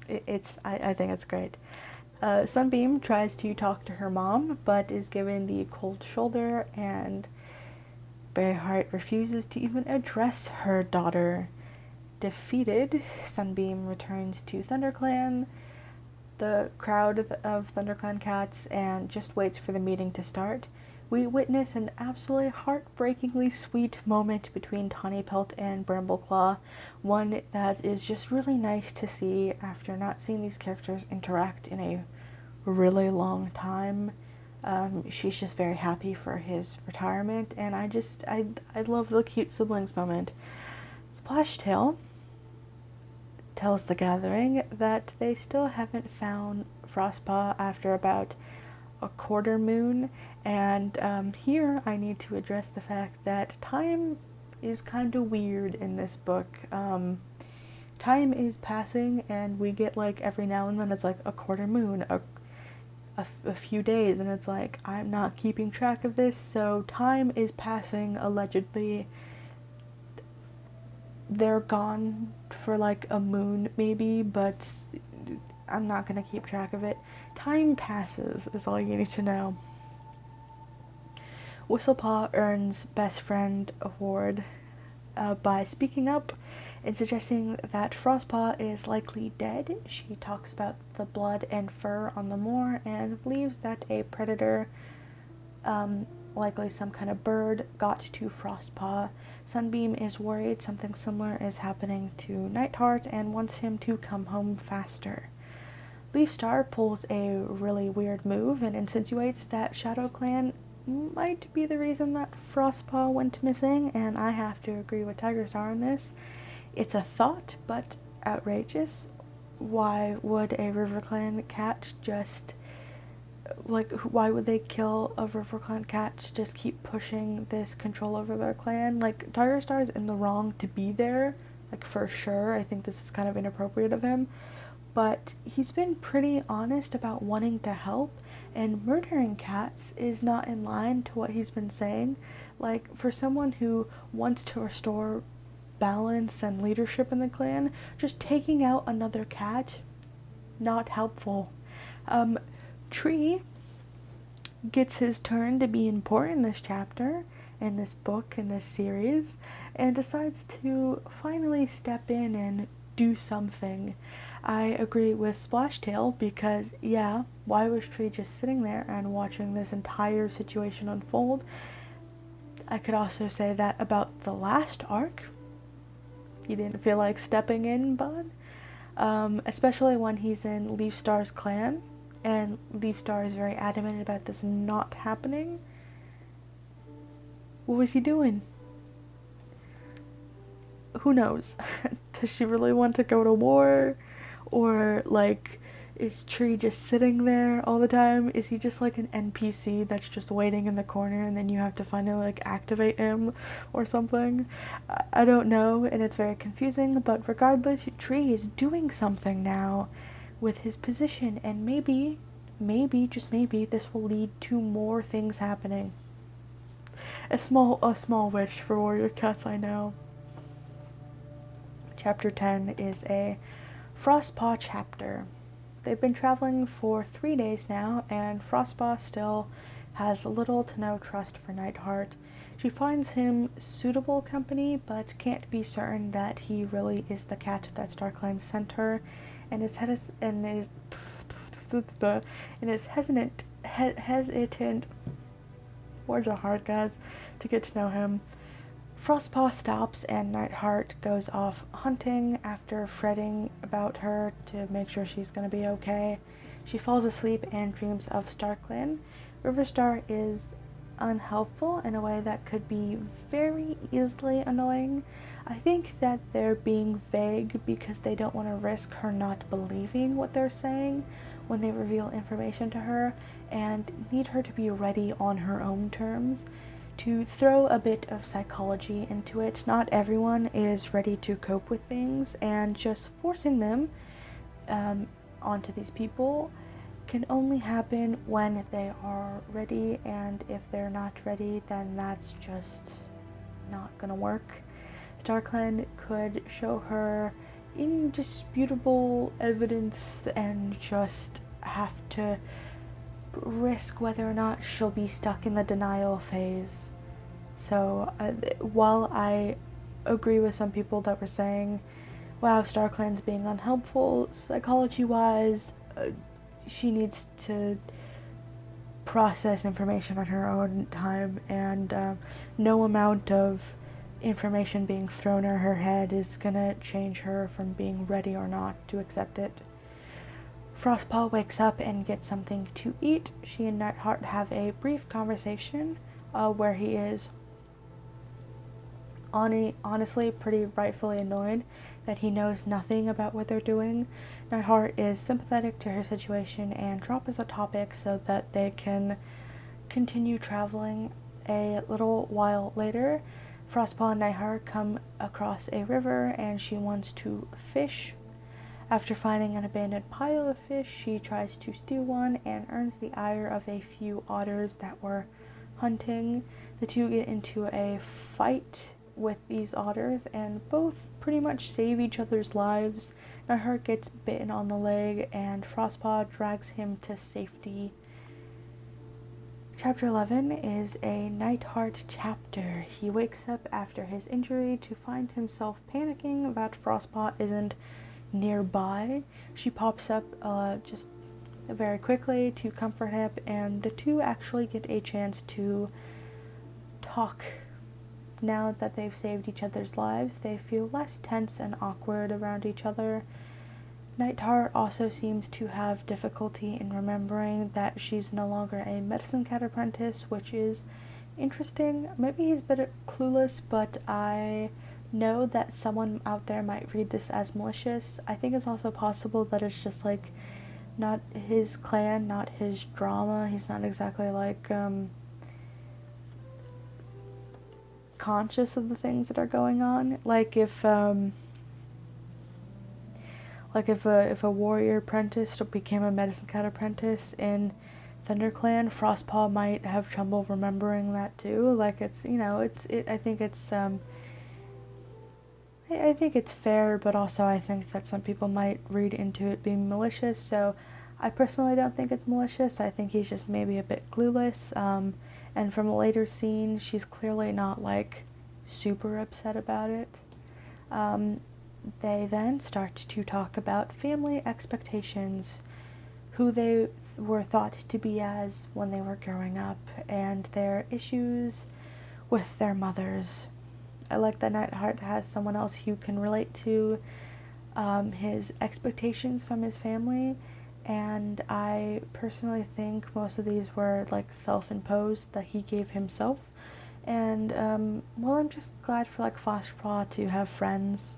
think it's great. Sunbeam tries to talk to her mom, but is given the cold shoulder, and Berryheart refuses to even address her daughter. Defeated, Sunbeam returns to ThunderClan, the crowd of ThunderClan cats, and just waits for the meeting to start. We witness an absolutely heartbreakingly sweet moment between Tawnypelt and Brambleclaw, one that is just really nice to see after not seeing these characters interact in a really long time. She's just very happy for his retirement, and I love the cute siblings moment. Splashtail tells the gathering that they still haven't found Frostpaw after about a quarter moon, and here I need to address the fact that time is kind of weird in this book. Time is passing, and we get like every now and then it's like a quarter moon, a few days, and it's like I'm not keeping track of this, so time is passing allegedly. They're gone for like a moon maybe, but I'm not gonna keep track of it. Time passes is all you need to know. Whistlepaw earns Best Friend Award by speaking up and suggesting that Frostpaw is likely dead. She talks about the blood and fur on the moor and believes that a predator, likely some kind of bird, got to Frostpaw. Sunbeam is worried something similar is happening to Nightheart and wants him to come home faster. Leafstar pulls a really weird move and insinuates that ShadowClan might be the reason that Frostpaw went missing, and I have to agree with Tigerstar on this. It's a thought, but outrageous. Why would a RiverClan cat just, like, why would they kill a RiverClan cat to just keep pushing this control over their clan? Like, Tigerstar is in the wrong to be there, like, for sure. I think this is kind of inappropriate of him, but he's been pretty honest about wanting to help, and murdering cats is not in line to what he's been saying. Like, for someone who wants to restore balance and leadership in the clan, just taking out another cat, not helpful. Tree gets his turn to be important in this chapter, in this book, in this series, and decides to finally step in and do something. I agree with Splashtail because, yeah, why was Tree just sitting there and watching this entire situation unfold? I could also say that about the last arc. You didn't feel like stepping in, bud? Especially when he's in Leafstar's clan, and Leafstar is very adamant about this not happening. What was he doing? Who knows? Does she really want to go to war? Or, like, is Tree just sitting there all the time? Is he just like an NPC that's just waiting in the corner and then you have to finally, like, activate him or something? I don't know, and it's very confusing, but regardless, Tree is doing something now with his position, and maybe, just maybe, this will lead to more things happening. A small wish for Warrior Cats, I know. Chapter 10 is a Frostpaw chapter. They've been traveling for 3 days now, and Frostpaw still has little to no trust for Nightheart. She finds him suitable company, but can't be certain that he really is the cat that StarClan sent her, and is hesitant. Words are hard, guys, to get to know him. Frostpaw stops and Nightheart goes off hunting after fretting about her to make sure she's gonna be okay. She falls asleep and dreams of StarClan. Riverstar is unhelpful in a way that could be very easily annoying. I think that they're being vague because they don't want to risk her not believing what they're saying when they reveal information to her, and need her to be ready on her own terms. To throw a bit of psychology into it, not everyone is ready to cope with things, and just forcing them onto these people can only happen when they are ready, and if they're not ready, then that's just not gonna work. StarClan could show her indisputable evidence and just have to risk whether or not she'll be stuck in the denial phase. So while I agree with some people that were saying, wow, StarClan's being unhelpful psychology-wise, she needs to process information on her own time, and no amount of information being thrown at her head is gonna change her from being ready or not to accept it. Frostpaw wakes up and gets something to eat. She and Nightheart have a brief conversation where he is honestly pretty rightfully annoyed that he knows nothing about what they're doing. Nightheart is sympathetic to her situation and drops the topic so that they can continue traveling. A little while later, Frostpaw and Nightheart come across a river and she wants to fish. After finding an abandoned pile of fish, she tries to steal one and earns the ire of a few otters that were hunting. The two get into a fight with these otters and both pretty much save each other's lives. Nightheart gets bitten on the leg and Frostpaw drags him to safety. Chapter 11 is a Nightheart chapter. He wakes up after his injury to find himself panicking that Frostpaw isn't nearby. She pops up just very quickly to comfort him, and the two actually get a chance to talk. Now that they've saved each other's lives, they feel less tense and awkward around each other. Nightheart also seems to have difficulty in remembering that she's no longer a medicine cat apprentice, which is interesting. Maybe he's a bit clueless, but I know that someone out there might read this as malicious. I think it's also possible that it's just like not his clan, not his drama. He's not exactly like conscious of the things that are going on. If a warrior apprentice became a medicine cat apprentice in ThunderClan, Frostpaw might have trouble remembering that too. Like I think it's I think it's fair, but also I think that some people might read into it being malicious. So I personally don't think it's malicious. I think he's just maybe a bit clueless. And from a later scene, she's clearly not like super upset about it. They then start to talk about family expectations, who they were thought to be as when they were growing up, and their issues with their mothers. I like that Nightheart has someone else who can relate to his expectations from his family, and I personally think most of these were like self-imposed that he gave himself. And well, I'm just glad for like Frostpaw to have friends,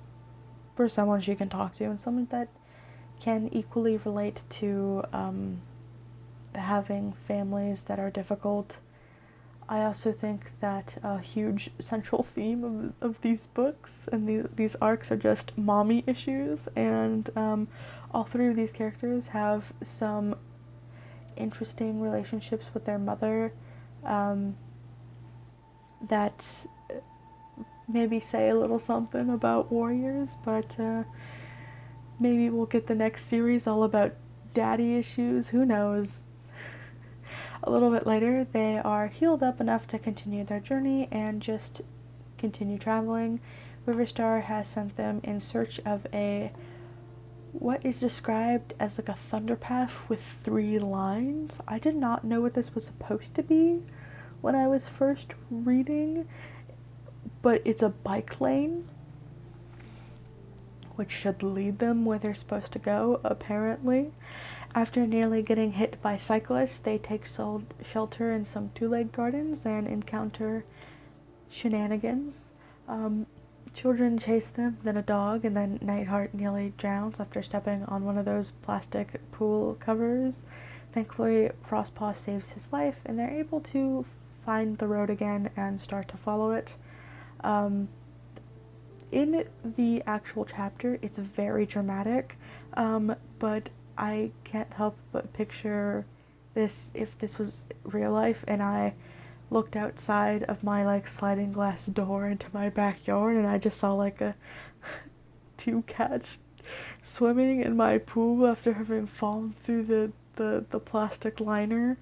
for someone she can talk to, and someone that can equally relate to having families that are difficult. I also think that a huge central theme of these books and these arcs are just mommy issues, and all three of these characters have some interesting relationships with their mother that maybe say a little something about warriors, but maybe we'll get the next series all about daddy issues, who knows. A little bit later, they are healed up enough to continue their journey and just continue traveling. Riverstar has sent them in search of what is described as like a thunderpath with 3 lines. I did not know what this was supposed to be when I was first reading, but it's a bike lane, which should lead them where they're supposed to go, apparently. After nearly getting hit by cyclists, they take shelter in some two-leg gardens and encounter shenanigans. Children chase them, then a dog, and then Nightheart nearly drowns after stepping on one of those plastic pool covers. Thankfully, Frostpaw saves his life, and they're able to find the road again and start to follow it. In the actual chapter, it's very dramatic, but I can't help but picture this if this was real life and I looked outside of my like sliding glass door into my backyard and I just saw like 2 cats swimming in my pool after having fallen through the plastic liner.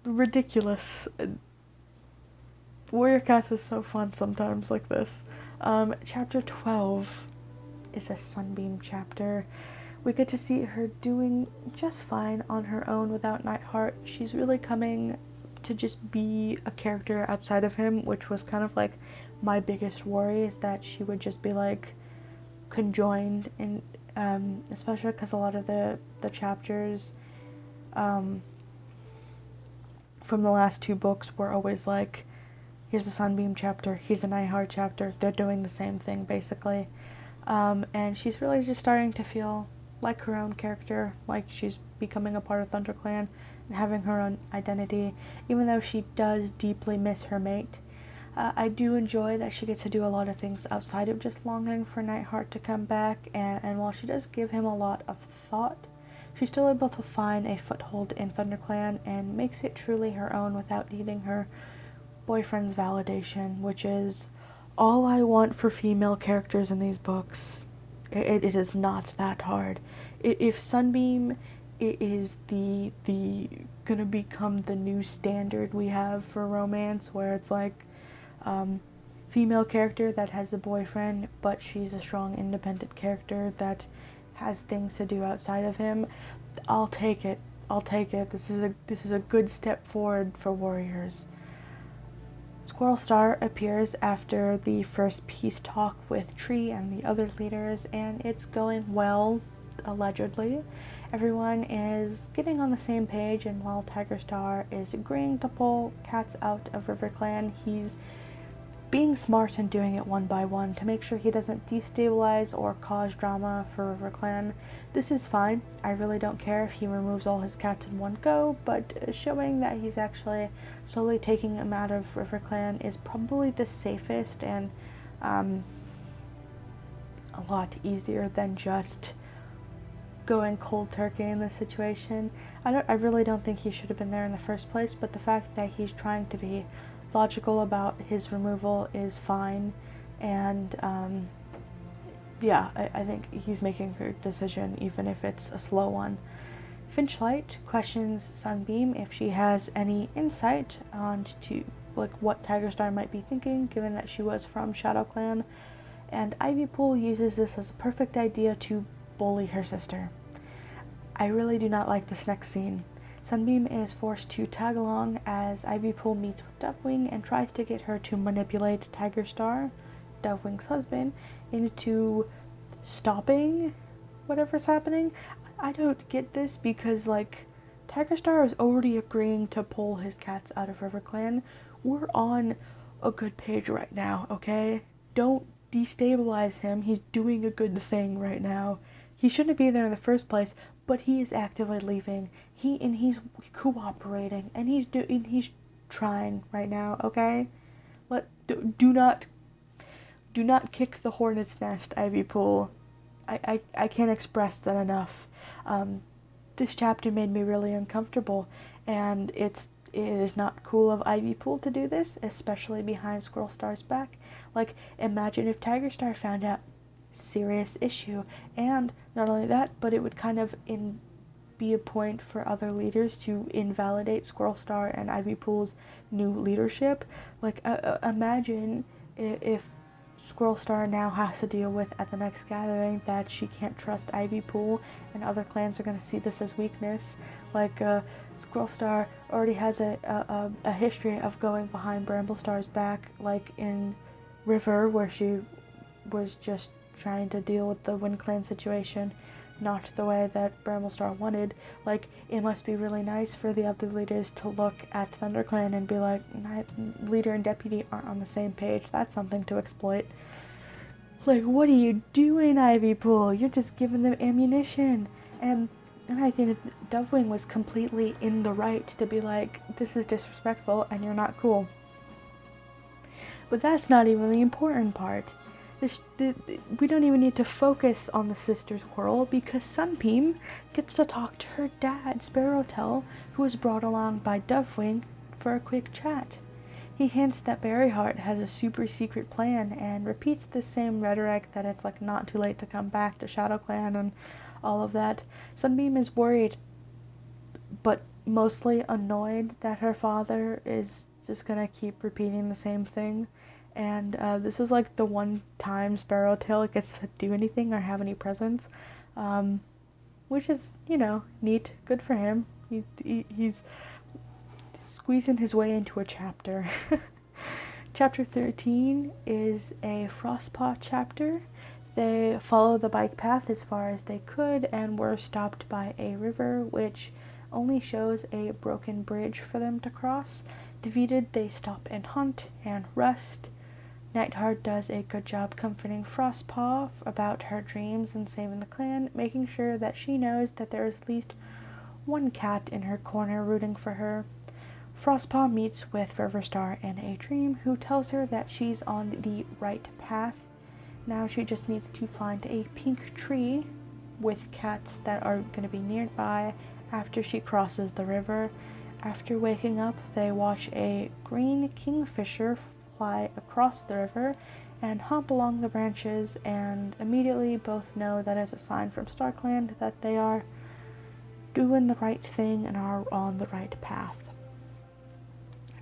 Ridiculous. Warrior Cats is so fun sometimes like this. Chapter 12 is a Sunbeam chapter. We get to see her doing just fine on her own without Nightheart. She's really coming to just be a character outside of him, which was kind of like my biggest worry, is that she would just be like conjoined, and especially because a lot of the chapters from the last 2 books were always like, here's a Sunbeam chapter, here's a Nightheart chapter, they're doing the same thing basically. And she's really just starting to feel like her own character, like she's becoming a part of ThunderClan and having her own identity, even though she does deeply miss her mate. I do enjoy that she gets to do a lot of things outside of just longing for Nightheart to come back, and while she does give him a lot of thought, she's still able to find a foothold in ThunderClan and makes it truly her own without needing her boyfriend's validation, which is all I want for female characters in these books. It is not that hard. If Sunbeam is the gonna become the new standard we have for romance, where it's like female character that has a boyfriend, but she's a strong independent character that has things to do outside of him, I'll take it. This is a good step forward for warriors. Squirrel Star appears after the first peace talk with Tree and the other leaders, and it's going well. allegedly. Everyone is getting on the same page, and while Tiger Star is agreeing to pull cats out of RiverClan, he's being smart and doing it one by one to make sure he doesn't destabilize or cause drama for RiverClan. This is fine. I really don't care if he removes all his cats in one go, but showing that he's actually slowly taking them out of RiverClan is probably the safest and a lot easier than just going cold turkey in this situation. I really don't think he should have been there in the first place, but the fact that he's trying to be logical about his removal is fine, and yeah, I think he's making a good decision, even if it's a slow one. Finchlight questions Sunbeam if she has any insight on to like what Tiger Star might be thinking, given that she was from ShadowClan, and Ivypool uses this as a perfect idea to bully her sister. I really do not like this next scene. Sunbeam is forced to tag along as Ivypool meets with Dovewing and tries to get her to manipulate Tiger Star, Dovewing's husband, into stopping whatever's happening. I don't get this because, like, Tiger Star is already agreeing to pull his cats out of RiverClan. We're on a good page right now, okay? Don't destabilize him. He's doing a good thing right now. He shouldn't be there in the first place, but he is actively leaving. He's cooperating, and he's trying right now, okay? Do not kick the hornet's nest, Ivypool. I can't express that enough. This chapter made me really uncomfortable, and it is not cool of Ivypool to do this, especially behind Squirrel Star's back. Like, imagine if Tiger Star found out. Serious issue. And not only that, but it would kind of be a point for other leaders to invalidate Squirrel Star and Ivypool's new leadership. Like, imagine if Squirrel Star now has to deal with at the next gathering that she can't trust Ivypool, and other clans are going to see this as weakness. Like, Squirrel Star already has a history of going behind Bramblestar's back, like in River, where she was just trying to deal with the Wind Clan situation, not the way that Bramblestar wanted. Like, it must be really nice for the other leaders to look at ThunderClan and be like, leader and deputy aren't on the same page. That's something to exploit. Like, what are you doing, Ivypool? You're just giving them ammunition. And I think Dovewing was completely in the right to be like, this is disrespectful and you're not cool. But that's not even the important part. We don't even need to focus on the sisters' quarrel, because Sunbeam gets to talk to her dad, Sparrowtail, who was brought along by Dovewing for a quick chat. He hints that Berryheart has a super secret plan and repeats the same rhetoric that it's like not too late to come back to ShadowClan and all of that. Sunbeam is worried, but mostly annoyed that her father is just gonna keep repeating the same thing. And this is like the one time Sparrowtail gets to do anything or have any presence, which is, you know, neat. Good for him. He's squeezing his way into a chapter. Chapter 13 is a Frostpaw chapter. They follow the bike path as far as they could and were stopped by a river, which only shows a broken bridge for them to cross. Defeated, they stop and hunt and rest. Nightheart does a good job comforting Frostpaw about her dreams and saving the clan, making sure that she knows that there is at least one cat in her corner rooting for her. Frostpaw meets with Riverstar and A Dream, who tells her that she's on the right path. Now she just needs to find a pink tree with cats that are going to be nearby after she crosses the river. After waking up, they watch a green kingfisher fly across the river and hop along the branches, and immediately both know that it's a sign from StarClan that they are doing the right thing and are on the right path.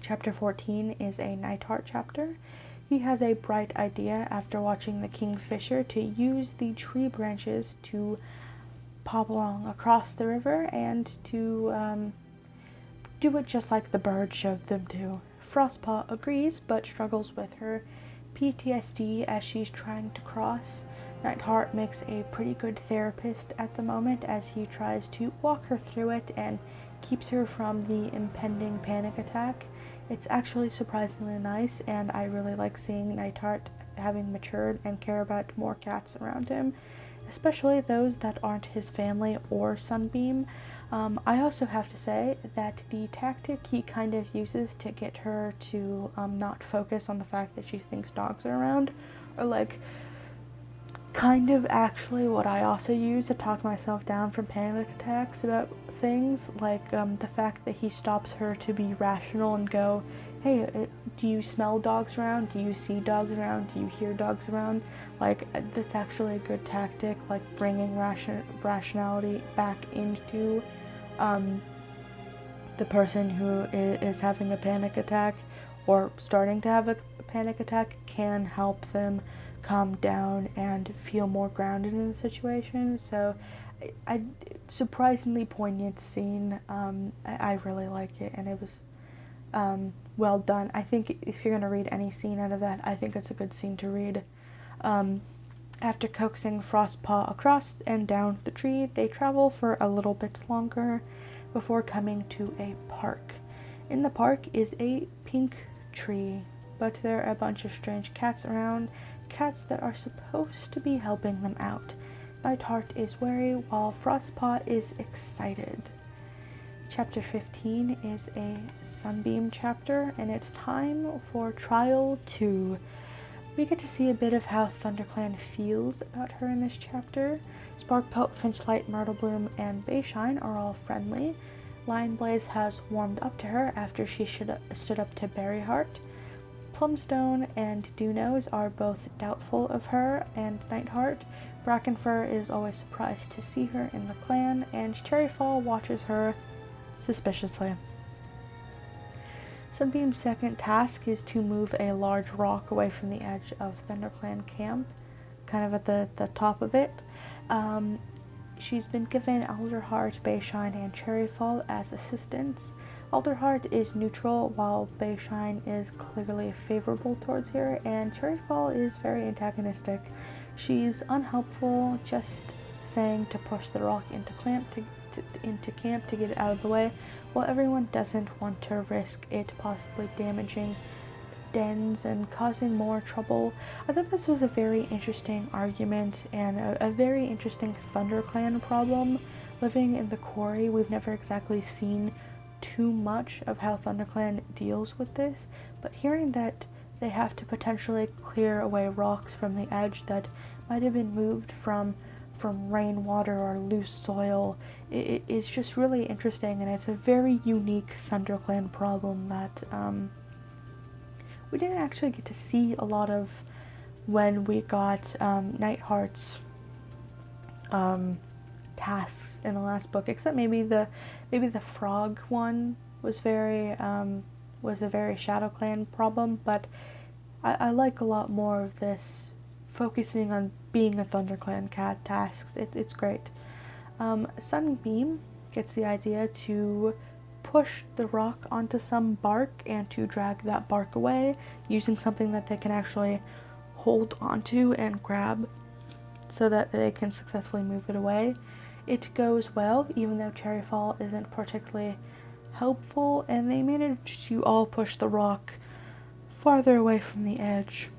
Chapter 14 is a Nightheart chapter. He has a bright idea after watching the kingfisher to use the tree branches to pop along across the river and to do it just like the bird showed them to. Frostpaw agrees, but struggles with her PTSD as she's trying to cross. Nightheart makes a pretty good therapist at the moment as he tries to walk her through it and keeps her from the impending panic attack. It's actually surprisingly nice, and I really like seeing Nightheart having matured and care about more cats around him, especially those that aren't his family or Sunbeam. I also have to say that the tactic he kind of uses to get her to not focus on the fact that she thinks dogs are around are like kind of actually what I also use to talk myself down from panic attacks about things, like the fact that he stops her to be rational and go, hey, do you smell dogs around? Do you see dogs around? Do you hear dogs around? Like, that's actually a good tactic, like bringing rationality back into the person who is having a panic attack or starting to have a panic attack can help them calm down and feel more grounded in the situation. So I surprisingly poignant scene. I really like it, and it was well done. I think if you're going to read any scene out of that, I think it's a good scene to read. After coaxing Frostpaw across and down the tree, they travel for a little bit longer before coming to a park. In the park is a pink tree, but there are a bunch of strange cats around, cats that are supposed to be helping them out. Nightheart is wary while Frostpaw is excited. Chapter 15 is a Sunbeam chapter, and it's time for Trial 2. We get to see a bit of how ThunderClan feels about her in this chapter. Sparkpelt, Finchlight, Myrtlebloom, and Bayshine are all friendly. Lionblaze has warmed up to her after she stood up to Berryheart. Plumstone and Dewnose are both doubtful of her and Nightheart. Brackenfur is always surprised to see her in the clan, and Cherryfall watches her suspiciously. Sunbeam's second task is to move a large rock away from the edge of ThunderClan camp, kind of at the top of it. She's been given Elderheart, Bayshine, and Cherryfall as assistants. Elderheart is neutral, while Bayshine is clearly favorable towards her, and Cherryfall is very antagonistic. She's unhelpful, just saying to push the rock into camp to get it out of the way, while everyone doesn't want to risk it possibly damaging dens and causing more trouble. I thought this was a very interesting argument and a very interesting ThunderClan problem. Living in the quarry, we've never exactly seen too much of how ThunderClan deals with this, but hearing that they have to potentially clear away rocks from the edge that might have been moved from rainwater or loose soil, it's just really interesting, and it's a very unique ThunderClan problem that we didn't actually get to see a lot of when we got Nightheart's tasks in the last book, except maybe the frog one was a very ShadowClan problem, but I like a lot more of this focusing on being a ThunderClan cat tasks. It's great. Sunbeam gets the idea to push the rock onto some bark and to drag that bark away using something that they can actually hold onto and grab so that they can successfully move it away. It goes well, even though Cherryfall isn't particularly helpful, and they manage to all push the rock farther away from the edge.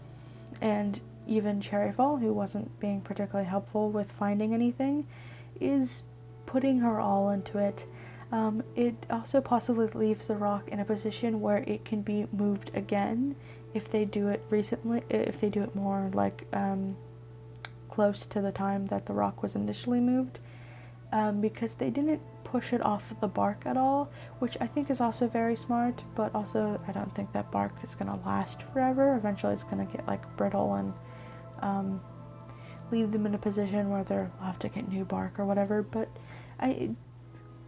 And even Cherryfall, who wasn't being particularly helpful with finding anything, is putting her all into it. It also possibly leaves the rock in a position where it can be moved again if they do it more like close to the time that the rock was initially moved, because they didn't push it off the bark at all, which I think is also very smart, but also I don't think that bark is going to last forever. Eventually it's going to get like brittle and leave them in a position where they'll have to get new bark or whatever, but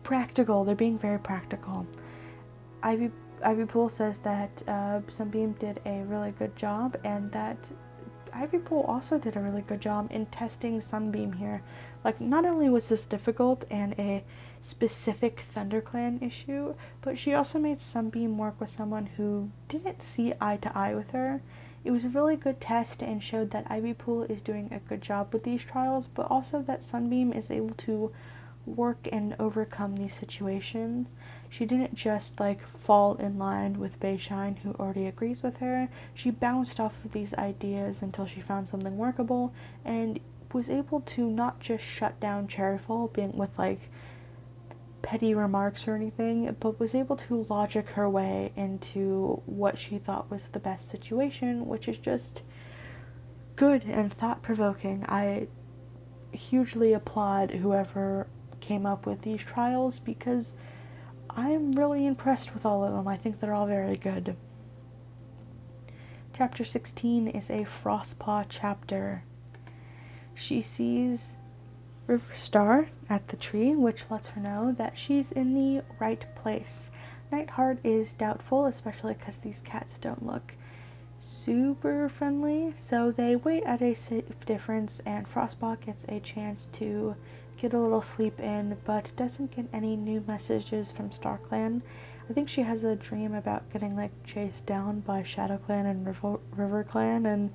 practical. They're being very practical. Ivy Pool says that Sunbeam did a really good job, and that Ivy Pool also did a really good job in testing Sunbeam here. Like, not only was this difficult and a specific ThunderClan issue, but she also made Sunbeam work with someone who didn't see eye to eye with her. It was a really good test and showed that Ivypool is doing a good job with these trials, but also that Sunbeam is able to work and overcome these situations. She didn't just like fall in line with Bayshine, who already agrees with her. She bounced off of these ideas until she found something workable and was able to not just shut down Cherryfall being with like petty remarks or anything, but was able to logic her way into what she thought was the best situation, which is just good and thought-provoking. I hugely applaud whoever came up with these trials because I'm really impressed with all of them. I think they're all very good. Chapter 16 is a Frostpaw chapter. She sees Riverstar at the tree, which lets her know that she's in the right place. Nightheart is doubtful, especially because these cats don't look super friendly, so they wait at a safe difference, and Frostpaw gets a chance to get a little sleep in, but doesn't get any new messages from StarClan. I think she has a dream about getting like chased down by ShadowClan and RiverClan and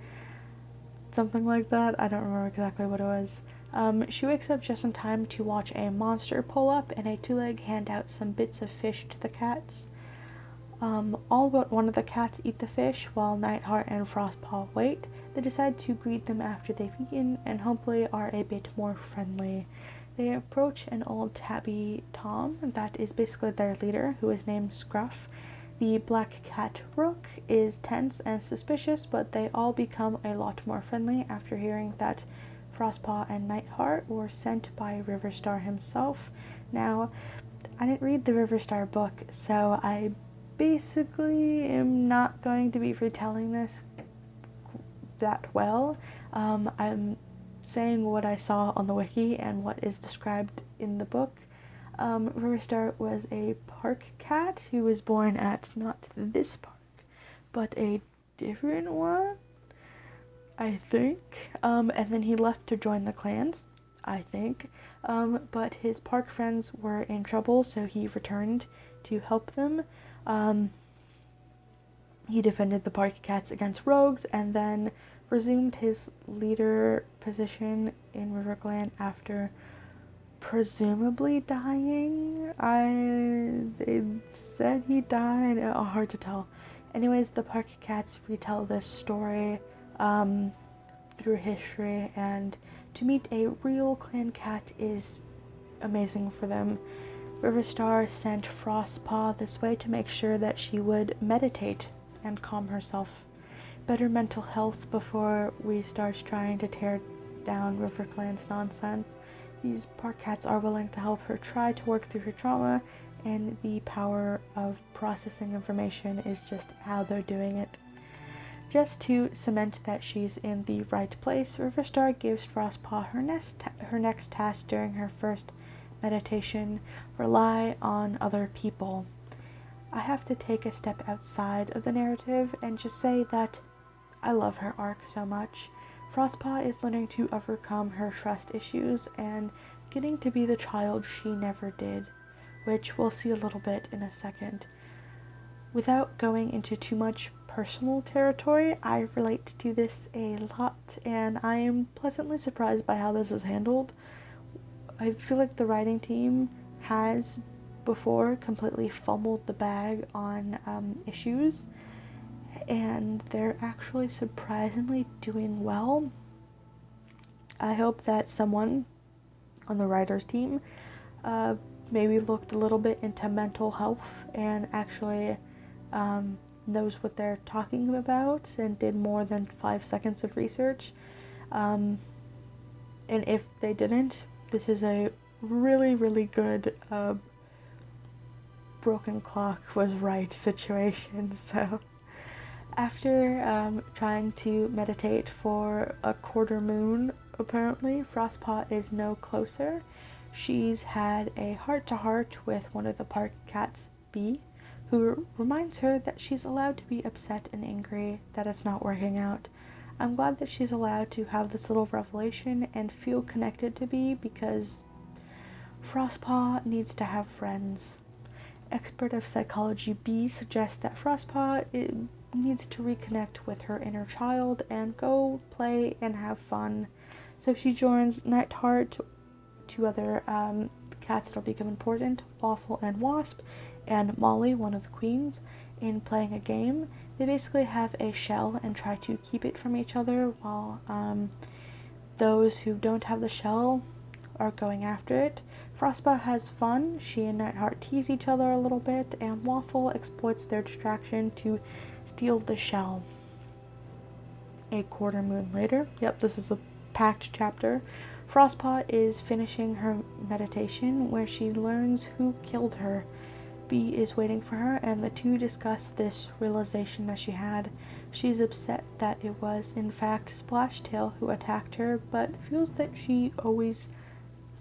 something like that. I don't remember exactly what it was. She wakes up just in time to watch a monster pull up and a two-leg hand out some bits of fish to the cats. All but one of the cats eat the fish while Nightheart and Frostpaw wait. They decide to greet them after they've eaten and hopefully are a bit more friendly. They approach an old tabby Tom that is basically their leader, who is named Scruff. The black cat Rook is tense and suspicious, but they all become a lot more friendly after hearing that Frostpaw and Nightheart were sent by Riverstar himself. Now, I didn't read the Riverstar book, so I basically am not going to be retelling this that well. I'm saying what I saw on the wiki and what is described in the book. Riverstar was a park cat who was born at not this park, but a different one, I think. And then he left to join the clans, I think. But his park friends were in trouble, so he returned to help them. He defended the park cats against rogues and then resumed his leader position in RiverClan after presumably dying. They said he died. Hard to tell. Anyways, the park cats retell this story through history, and to meet a real clan cat is amazing for them. Riverstar sent Frostpaw this way to make sure that she would meditate and calm herself. Better mental health before we start trying to tear down RiverClan's nonsense. These park cats are willing to help her try to work through her trauma, and the power of processing information is just how they're doing it. Just to cement that she's in the right place, Riverstar gives Frostpaw her next task during her first meditation: rely on other people. I have to take a step outside of the narrative and just say that I love her arc so much. Frostpaw is learning to overcome her trust issues and getting to be the child she never did, which we'll see a little bit in a second. Without going into too much personal territory, I relate to this a lot, and I am pleasantly surprised by how this is handled. I feel like the writing team has before completely fumbled the bag on issues, and they're actually surprisingly doing well. I hope that someone on the writers team maybe looked a little bit into mental health and actually knows what they're talking about and did more than 5 seconds of research. And if they didn't, this is a really, really good broken clock was right situation. So after trying to meditate for a quarter moon, apparently, Frostpaw is no closer. She's had a heart-to-heart with one of the park cats, Bee, who reminds her that she's allowed to be upset and angry that it's not working out. I'm glad that she's allowed to have this little revelation and feel connected to Bee, because Frostpaw needs to have friends. Expert of Psychology B suggests that Frostpaw needs to reconnect with her inner child and go play and have fun. So she joins Nightheart, two other cats that'll become important, Waffle and Wasp, and Molly, one of the queens, in playing a game. They basically have a shell and try to keep it from each other, while those who don't have the shell are going after it. Frostpaw has fun. She and Nightheart tease each other a little bit, and Waffle exploits their distraction to steal the shell. A quarter moon later, yep, this is a packed chapter, Frostpaw is finishing her meditation where she learns who killed her. Bee is waiting for her, and the two discuss this realization that she had. She's upset that it was, in fact, Splashtail who attacked her, but feels that she always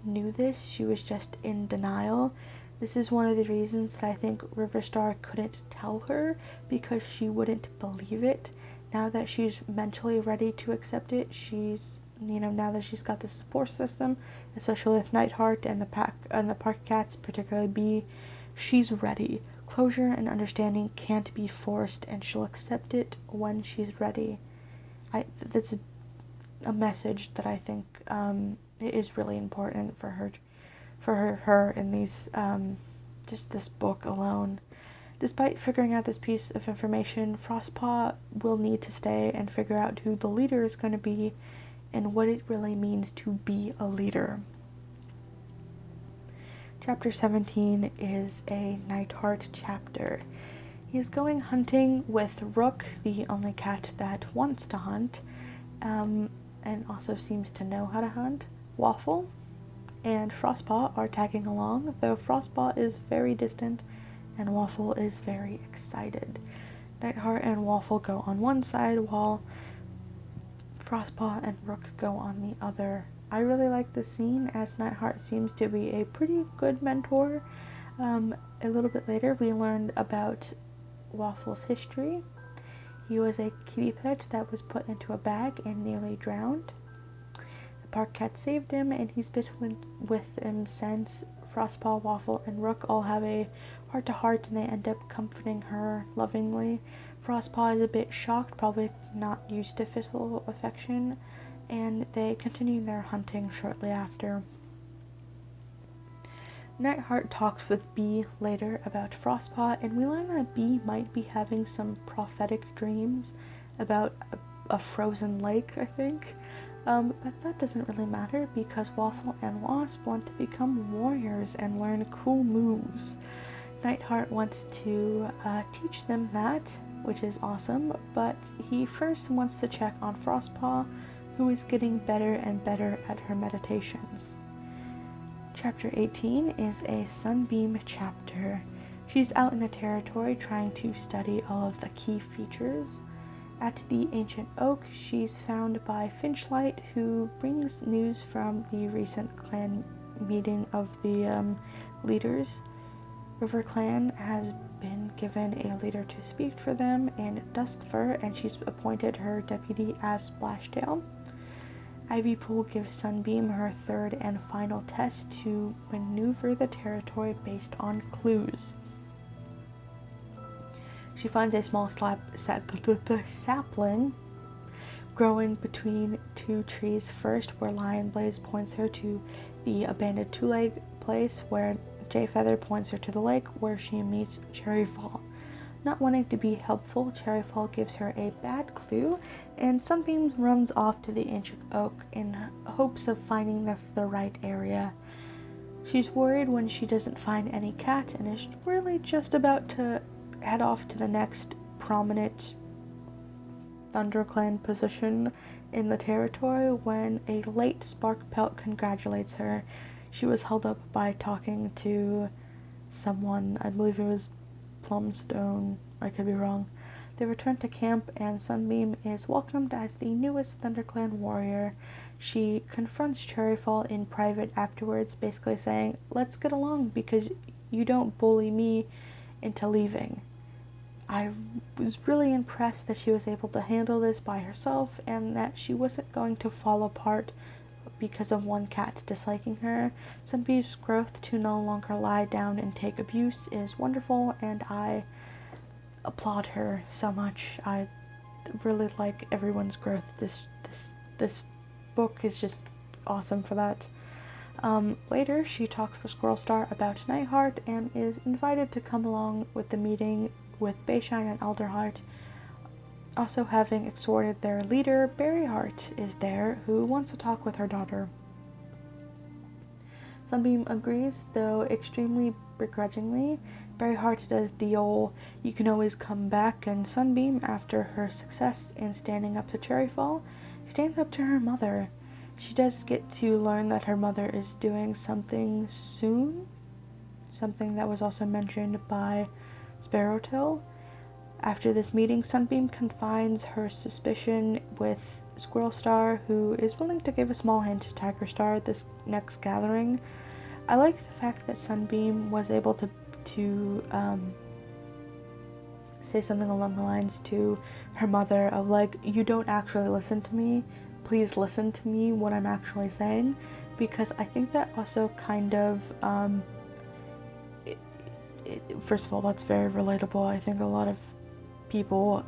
knew this. She was just in denial. This is one of the reasons that I think Riverstar couldn't tell her, because she wouldn't believe it. Now that she's mentally ready to accept it, she's, now that she's got the support system, especially with Nightheart and the pack and the park cats, particularly Bee, she's ready. Closure and understanding can't be forced, and she'll accept it when she's ready. That's a message that I think is really important for her in these just this book alone. Despite figuring out this piece of information, Frostpaw will need to stay and figure out who the leader is going to be and what it really means to be a leader. Chapter 17 is a Nightheart chapter. He is going hunting with Rook, the only cat that wants to hunt, and also seems to know how to hunt. Waffle and Frostpaw are tagging along, though Frostpaw is very distant and Waffle is very excited. Nightheart and Waffle go on one side while Frostpaw and Rook go on the other. I really like this scene, as Nightheart seems to be a pretty good mentor. A little bit later we learned about Waffle's history. He was a kitty pet that was put into a bag and nearly drowned. The park cat saved him, and he's been with him since. Frostpaw, Waffle, and Rook all have a heart-to-heart, and they end up comforting her lovingly. Frostpaw is a bit shocked, probably not used to physical affection, and they continue their hunting shortly after. Nightheart talks with Bee later about Frostpaw, and we learn that Bee might be having some prophetic dreams about a frozen lake, I think. But that doesn't really matter, because Waffle and Wasp want to become warriors and learn cool moves. Nightheart wants to teach them that, which is awesome, but he first wants to check on Frostpaw, who is getting better and better at her meditations. Chapter 18 is a Sunbeam chapter. She's out in the territory trying to study all of the key features. At the ancient oak, she's found by Finchlight, who brings news from the recent clan meeting of the leaders. River Clan has been given a leader to speak for them in Duskfur, and she's appointed her deputy as Splashtail. Ivypool gives Sunbeam her third and final test to maneuver the territory based on clues. She finds a small sapling growing between two trees first, where Lion Blaze points her to the abandoned two-leg place, where Jayfeather points her to the lake, where she meets Cherryfall. Not wanting to be helpful, Cherryfall gives her a bad clue, and Sunbeam runs off to the ancient oak in hopes of finding the right area. She's worried when she doesn't find any cat, and is really just about to head off to the next prominent ThunderClan position in the territory when a late Sparkpelt congratulates her. She was held up by talking to someone, I believe it was Plumstone, I could be wrong. They return to camp, and Sunbeam is welcomed as the newest ThunderClan warrior. She confronts Cherryfall in private afterwards, basically saying, "Let's get along, because you don't bully me into leaving." I was really impressed that she was able to handle this by herself, and that she wasn't going to fall apart because of one cat disliking her. Sunbeam's growth to no longer lie down and take abuse is wonderful, and I applaud her so much. I really like everyone's growth. This book is just awesome for that. Later, she talks with Squirrel Star about Nightheart and is invited to come along with the meeting with Bayshine and Elderheart. Also, having exhorted their leader, Berryheart is there, who wants to talk with her daughter. Sunbeam agrees, though extremely begrudgingly. Berryheart does the old "you can always come back," and Sunbeam, after her success in standing up to Cherryfall, stands up to her mother. She does get to learn that her mother is doing something soon, something that was also mentioned by Sparrowtail. After this meeting, Sunbeam confides her suspicion with Squirrel Star, who is willing to give a small hint to Tiger Star at this next gathering. I like the fact that Sunbeam was able to say something along the lines to her mother of like, you don't actually listen to me, please listen to me what I'm actually saying, because I think that also kind of first of all, that's very relatable. I think a lot of people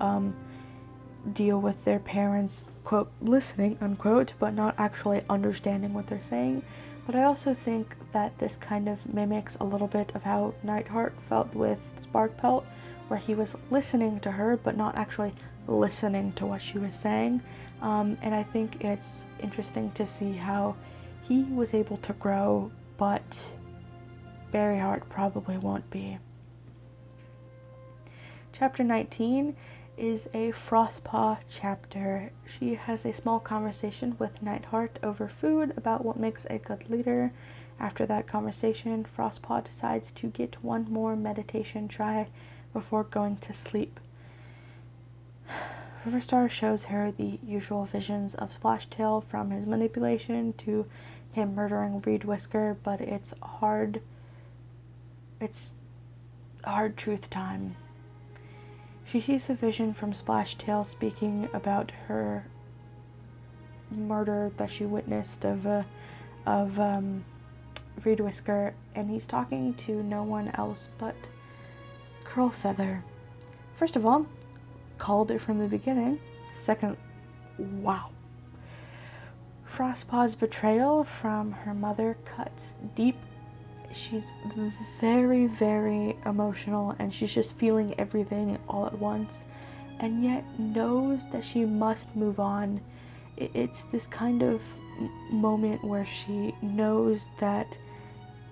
deal with their parents, quote, listening, unquote, but not actually understanding what they're saying. But I also think that this kind of mimics a little bit of how Nightheart felt with Sparkpelt, where he was listening to her but not actually listening to what she was saying. And I think it's interesting to see how he was able to grow, but Berryheart probably won't be. Chapter 19 is a Frostpaw chapter. She has a small conversation with Nightheart over food about what makes a good leader. After that conversation, Frostpaw decides to get one more meditation try before going to sleep. Riverstar shows her the usual visions of Splashtail, from his manipulation to him murdering Reed Whisker, but it's hard truth time. She sees a vision from Splashtail speaking about her murder that she witnessed of Reed Whisker, and he's talking to no one else but Curlfeather. First of all, called it from the beginning. Second, wow. Frostpaw's betrayal from her mother cuts deep. She's very, very emotional, and she's just feeling everything all at once, and yet knows that she must move on. It's this kind of moment where she knows that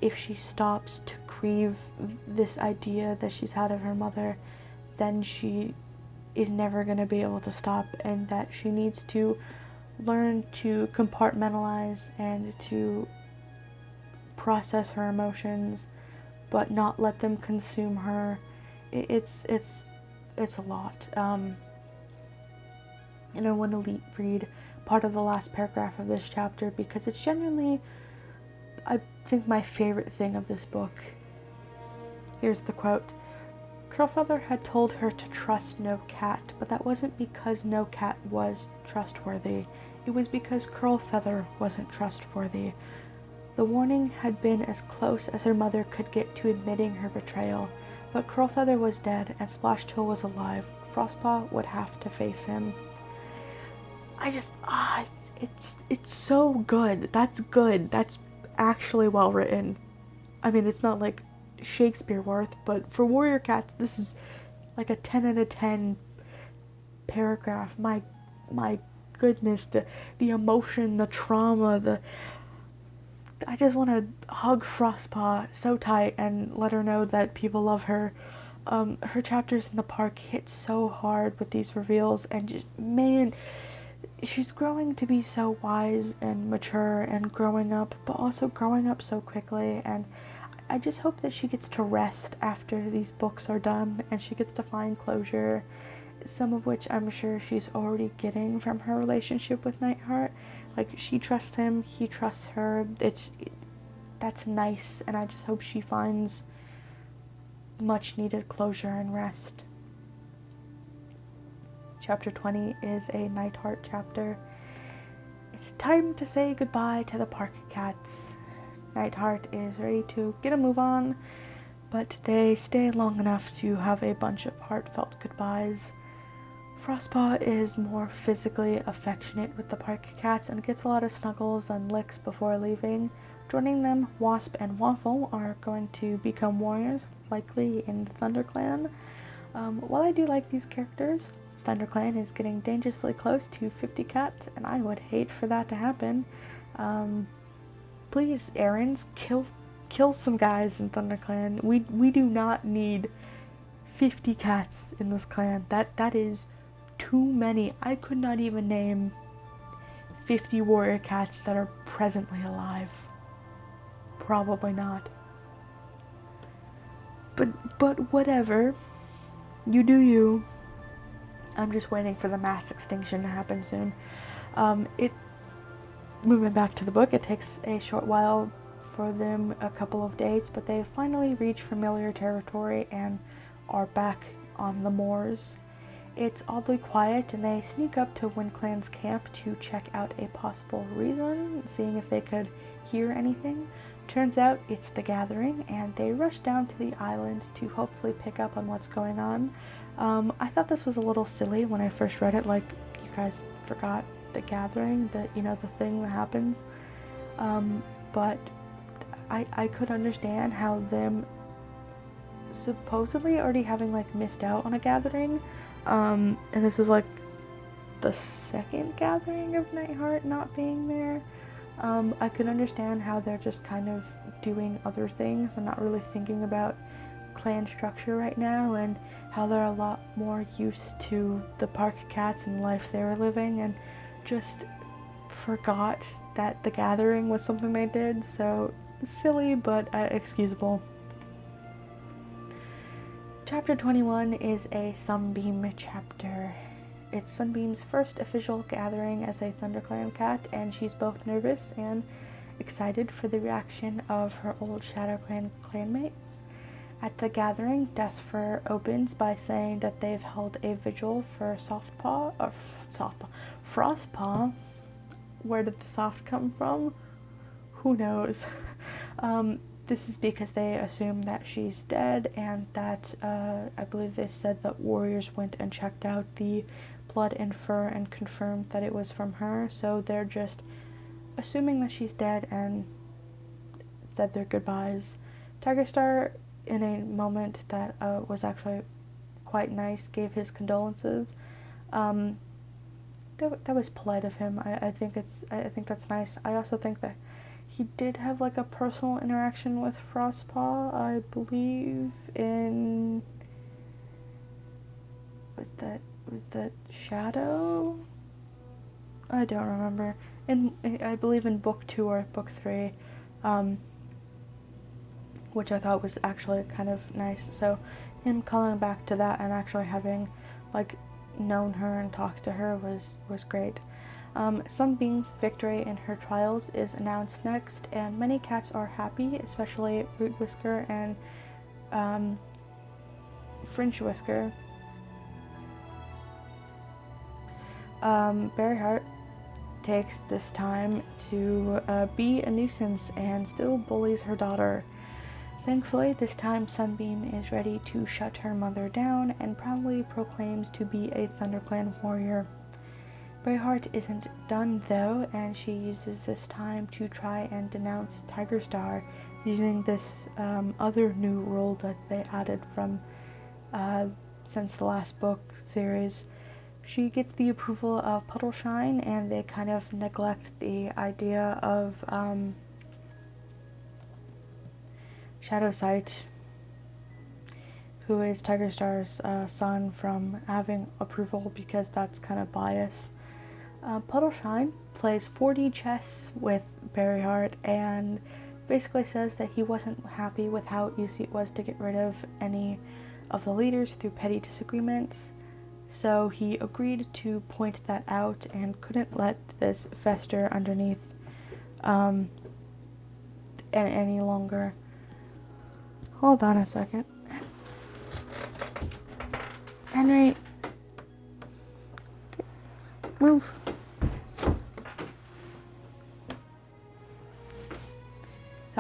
if she stops to grieve this idea that she's had of her mother, then she is never going to be able to stop, and that she needs to learn to compartmentalize and to process her emotions, but not let them consume her. It's a lot. And I want to read part of the last paragraph of this chapter because it's genuinely, I think, my favorite thing of this book. Here's the quote. Curlfeather had told her to trust no cat, but that wasn't because no cat was trustworthy. It was because Curlfeather wasn't trustworthy. The warning had been as close as her mother could get to admitting her betrayal, but Curlfeather was dead and Splashtail was alive. Frostpaw would have to face him. It's so good. That's good. That's actually well written. I mean, it's not like Shakespeare worth, but for Warrior Cats, this is like a 10 out of 10 paragraph. My goodness, the emotion, the trauma, I just want to hug Frostpaw so tight and let her know that people love her. Her chapters in the park hit so hard with these reveals, and just, man, she's growing to be so wise and mature and growing up, but also growing up so quickly, and I just hope that she gets to rest after these books are done and she gets to find closure, some of which I'm sure she's already getting from her relationship with Nightheart. Like, she trusts him, he trusts her. That's nice, and I just hope she finds much needed closure and rest. Chapter 20 is a Nightheart chapter. It's time to say goodbye to the park cats. Nightheart is ready to get a move on, but they stay long enough to have a bunch of heartfelt goodbyes. Frostpaw is more physically affectionate with the park cats and gets a lot of snuggles and licks before leaving. Joining them, Wasp and Waffle are going to become warriors, likely in ThunderClan. While I do like these characters, ThunderClan is getting dangerously close to 50 cats, and I would hate for that to happen. Please, Errands, kill some guys in ThunderClan. We do not need 50 cats in this clan. That is too many. I could not even name 50 warrior cats that are presently alive. Probably not. But whatever. You do you. I'm just waiting for the mass extinction to happen soon. Moving back to the book, it takes a short while for them, a couple of days, but they finally reach familiar territory and are back on the moors. It's oddly quiet, and they sneak up to WindClan's camp to check out a possible reason, seeing if they could hear anything. Turns out it's the gathering, and they rush down to the island to hopefully pick up on what's going on. I thought this was a little silly when I first read it, like, you guys forgot the gathering, the thing that happens. But I could understand how them supposedly already having, like, missed out on a gathering. And this is, like, the second gathering of Nightheart not being there. I could understand how they're just kind of doing other things and not really thinking about clan structure right now, and how they're a lot more used to the park cats and life they were living, and just forgot that the gathering was something they did. So silly, but excusable. Chapter 21 is a Sunbeam chapter. It's Sunbeam's first official gathering as a ThunderClan cat, and she's both nervous and excited for the reaction of her old ShadowClan clanmates. At the gathering, Desfer opens by saying that they've held a vigil for Frostpaw. Where did the soft come from? Who knows? This is because they assume that she's dead, and that, I believe they said that warriors went and checked out the blood and fur and confirmed that it was from her, so they're just assuming that she's dead and said their goodbyes. Tigerstar, in a moment that was actually quite nice, gave his condolences. That was polite of him. I think that's nice. I also think that he did have, like, a personal interaction with Frostpaw, I believe in... Was that Shadow? I don't remember. I believe in book 2 or book 3, which I thought was actually kind of nice. So him calling back to that and actually having, like, known her and talked to her was great. Sunbeam's victory in her trials is announced next, and many cats are happy, especially Root Whisker and Fringe Whisker. Berryheart takes this time to be a nuisance and still bullies her daughter. Thankfully, this time Sunbeam is ready to shut her mother down and proudly proclaims to be a ThunderClan warrior. Berryheart isn't done though, and she uses this time to try and denounce Tigerstar using this other new rule that they added from since the last book series. She gets the approval of Puddleshine, and they kind of neglect the idea of Shadowsight, who is Tigerstar's son, from having approval because that's kind of bias. Puddleshine plays 4D chess with Berryheart and basically says that he wasn't happy with how easy it was to get rid of any of the leaders through petty disagreements. So he agreed to point that out and couldn't let this fester underneath any longer. Hold on a second. Henry, move.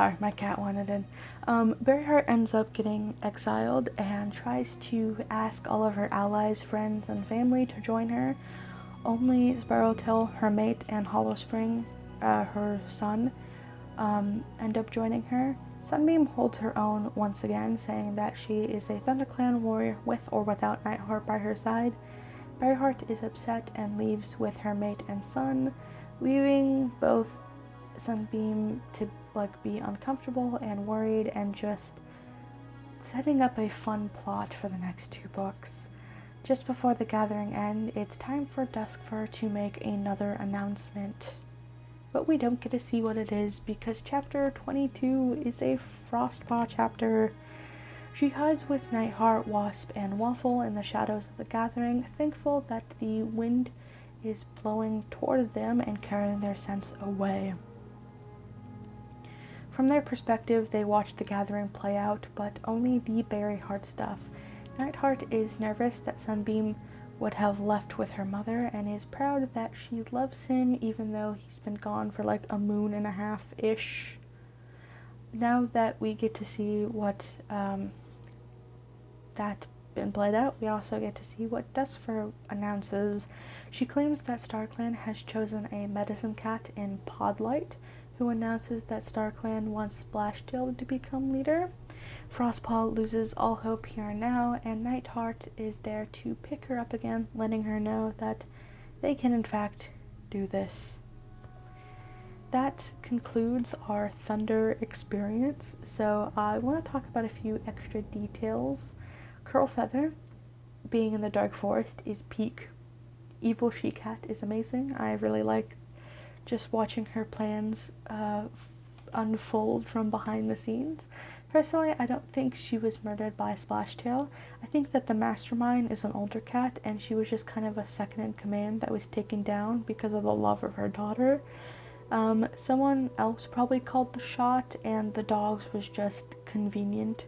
Sorry, my cat wanted in. Berryheart ends up getting exiled and tries to ask all of her allies, friends, and family to join her. Only Sparrowtail, her mate, and Hollowspring, her son, end up joining her. Sunbeam holds her own once again, saying that she is a ThunderClan warrior with or without Nightheart by her side. Berryheart is upset and leaves with her mate and son, leaving both Sunbeam to be uncomfortable and worried, and just setting up a fun plot for the next 2 books. Just before the gathering end, it's time for Duskfur to make another announcement. But we don't get to see what it is because chapter 22 is a Frostpaw chapter. She hides with Nightheart, Wasp, and Waffle in the shadows of the gathering, thankful that the wind is blowing toward them and carrying their scents away. From their perspective, they watch the gathering play out, but only the Berryheart stuff. Nightheart is nervous that Sunbeam would have left with her mother and is proud that she loves him even though he's been gone for like a moon and a half-ish. Now that we get to see what that been played out, we also get to see what Duskfur announces. She claims that StarClan has chosen a medicine cat in Podlight, who announces that StarClan wants Splashtail to become leader. Frostpaw loses all hope here and now, and Nightheart is there to pick her up again, letting her know that they can in fact do this. That concludes our Thunder experience, so I want to talk about a few extra details. Curlfeather, being in the Dark Forest, is peak. Evil She-Cat is amazing. I really like just watching her plans unfold from behind the scenes. Personally, I don't think she was murdered by Splashtail. I think that the mastermind is an older cat, and she was just kind of a second in command that was taken down because of the love of her daughter. Someone else probably called the shot, and the dogs was just convenient.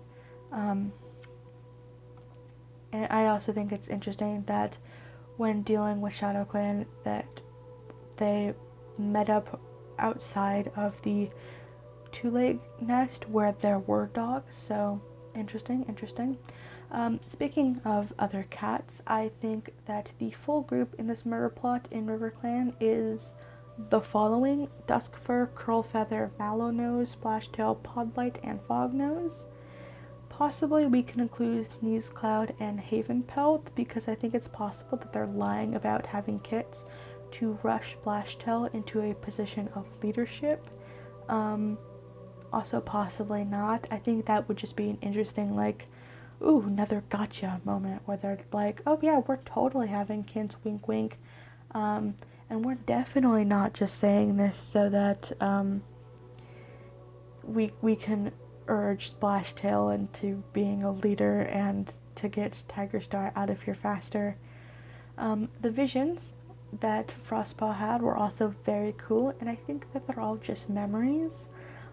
And I also think it's interesting that when dealing with ShadowClan, that they met up outside of the two-leg nest where there were dogs, so interesting. Speaking of other cats, I think that the full group in this murder plot in RiverClan is the following: Duskfur, Curlfeather, Mallownose, Splashtail, Podlight, and Fognose. Possibly we can include Sneezecloud and Havenpelt, because I think it's possible that they're lying about having kits to rush Splashtail into a position of leadership. Also possibly not. I think that would just be an interesting, like, ooh, another gotcha moment where they're like, oh yeah, we're totally having kids, wink wink. And we're definitely not just saying this so that we can urge Splashtail into being a leader and to get Tigerstar out of here faster. The visions that Frostpaw had were also very cool, and I think that they're all just memories.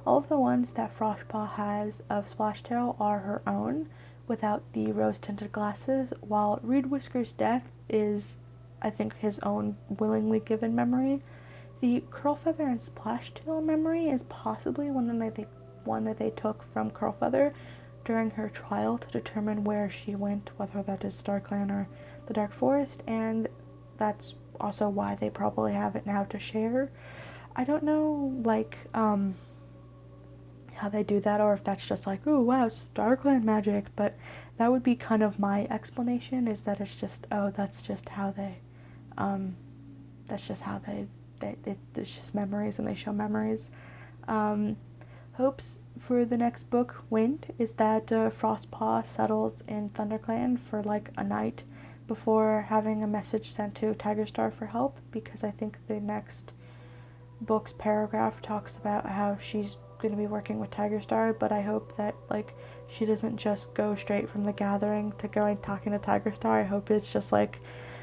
All of the ones that Frostpaw has of Splashtail are her own, without the rose-tinted glasses, while Reed Whisker's death is, I think, his own willingly given memory. The Curlfeather and Splashtail memory is possibly one that they took from Curlfeather during her trial to determine where she went, whether that is StarClan or the Dark Forest, and that's also why they probably have it now to share. I don't know, like, how they do that, or if that's just like, ooh, wow, StarClan magic, but that would be kind of my explanation, is that it's just, oh, that's just how they, it's just memories, and they show memories. Hopes for the next book, Wind, is that Frostpaw settles in ThunderClan for like a night before having a message sent to Tigerstar for help, because I think the next book's paragraph talks about how she's going to be working with Tigerstar, but I hope that like she doesn't just go straight from the gathering to going talking to Tigerstar. I hope it's just like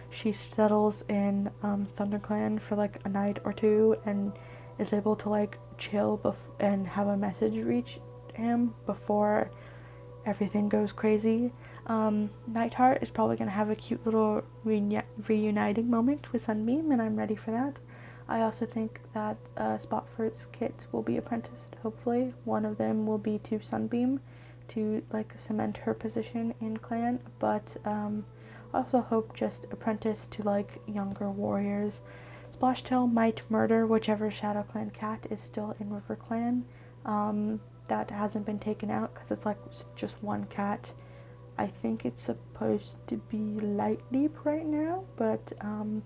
she settles in ThunderClan for like a night or two and is able to like chill and have a message reach him before everything goes crazy. Nightheart is probably going to have a cute little reuniting moment with Sunbeam, and I'm ready for that. I also think that Spotford's kits will be apprenticed, hopefully. One of them will be to Sunbeam to like cement her position in clan, but I also hope just apprentice to like younger warriors. Splashtail might murder whichever Shadow Clan cat is still in River Clan. That hasn't been taken out because it's like just one cat. I think it's supposed to be Light Leap right now, but I'm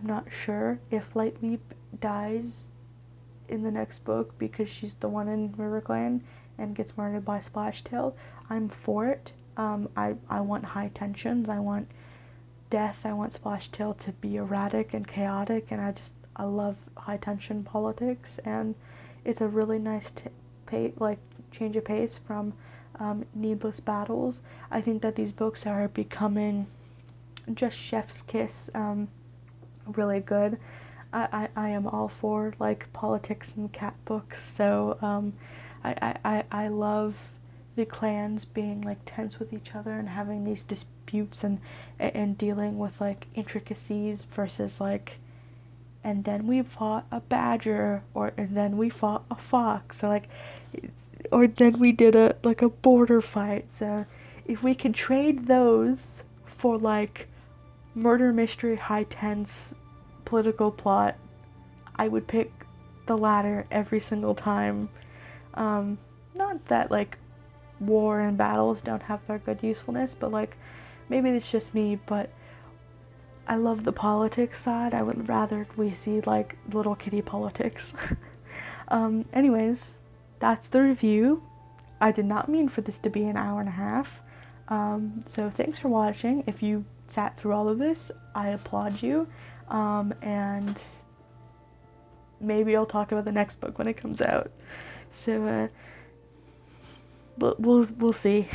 not sure if Light Leap dies in the next book because she's the one in River Clan and gets murdered by Splashtail. I'm for it. I want high tensions. I want death. I want Splashtail to be erratic and chaotic, and I love high tension politics, and it's a really nice change of pace from needless battles. I think that these books are becoming just chef's kiss, really good. I am all for like politics and cat books, so I love the clans being like tense with each other and having these disputes and dealing with like intricacies versus like, and then we fought a badger, and then we fought a fox, or then we did a border fight. So if we could trade those for like murder mystery high tense political plot, I would pick the latter every single time. Not that like war and battles don't have their good usefulness, but like maybe it's just me, but I love the politics side. I would rather we see like little kitty politics. Anyways, that's the review. I did not mean for this to be an hour and a half. So thanks for watching. If you sat through all of this, I applaud you. And maybe I'll talk about the next book when it comes out. So we'll see.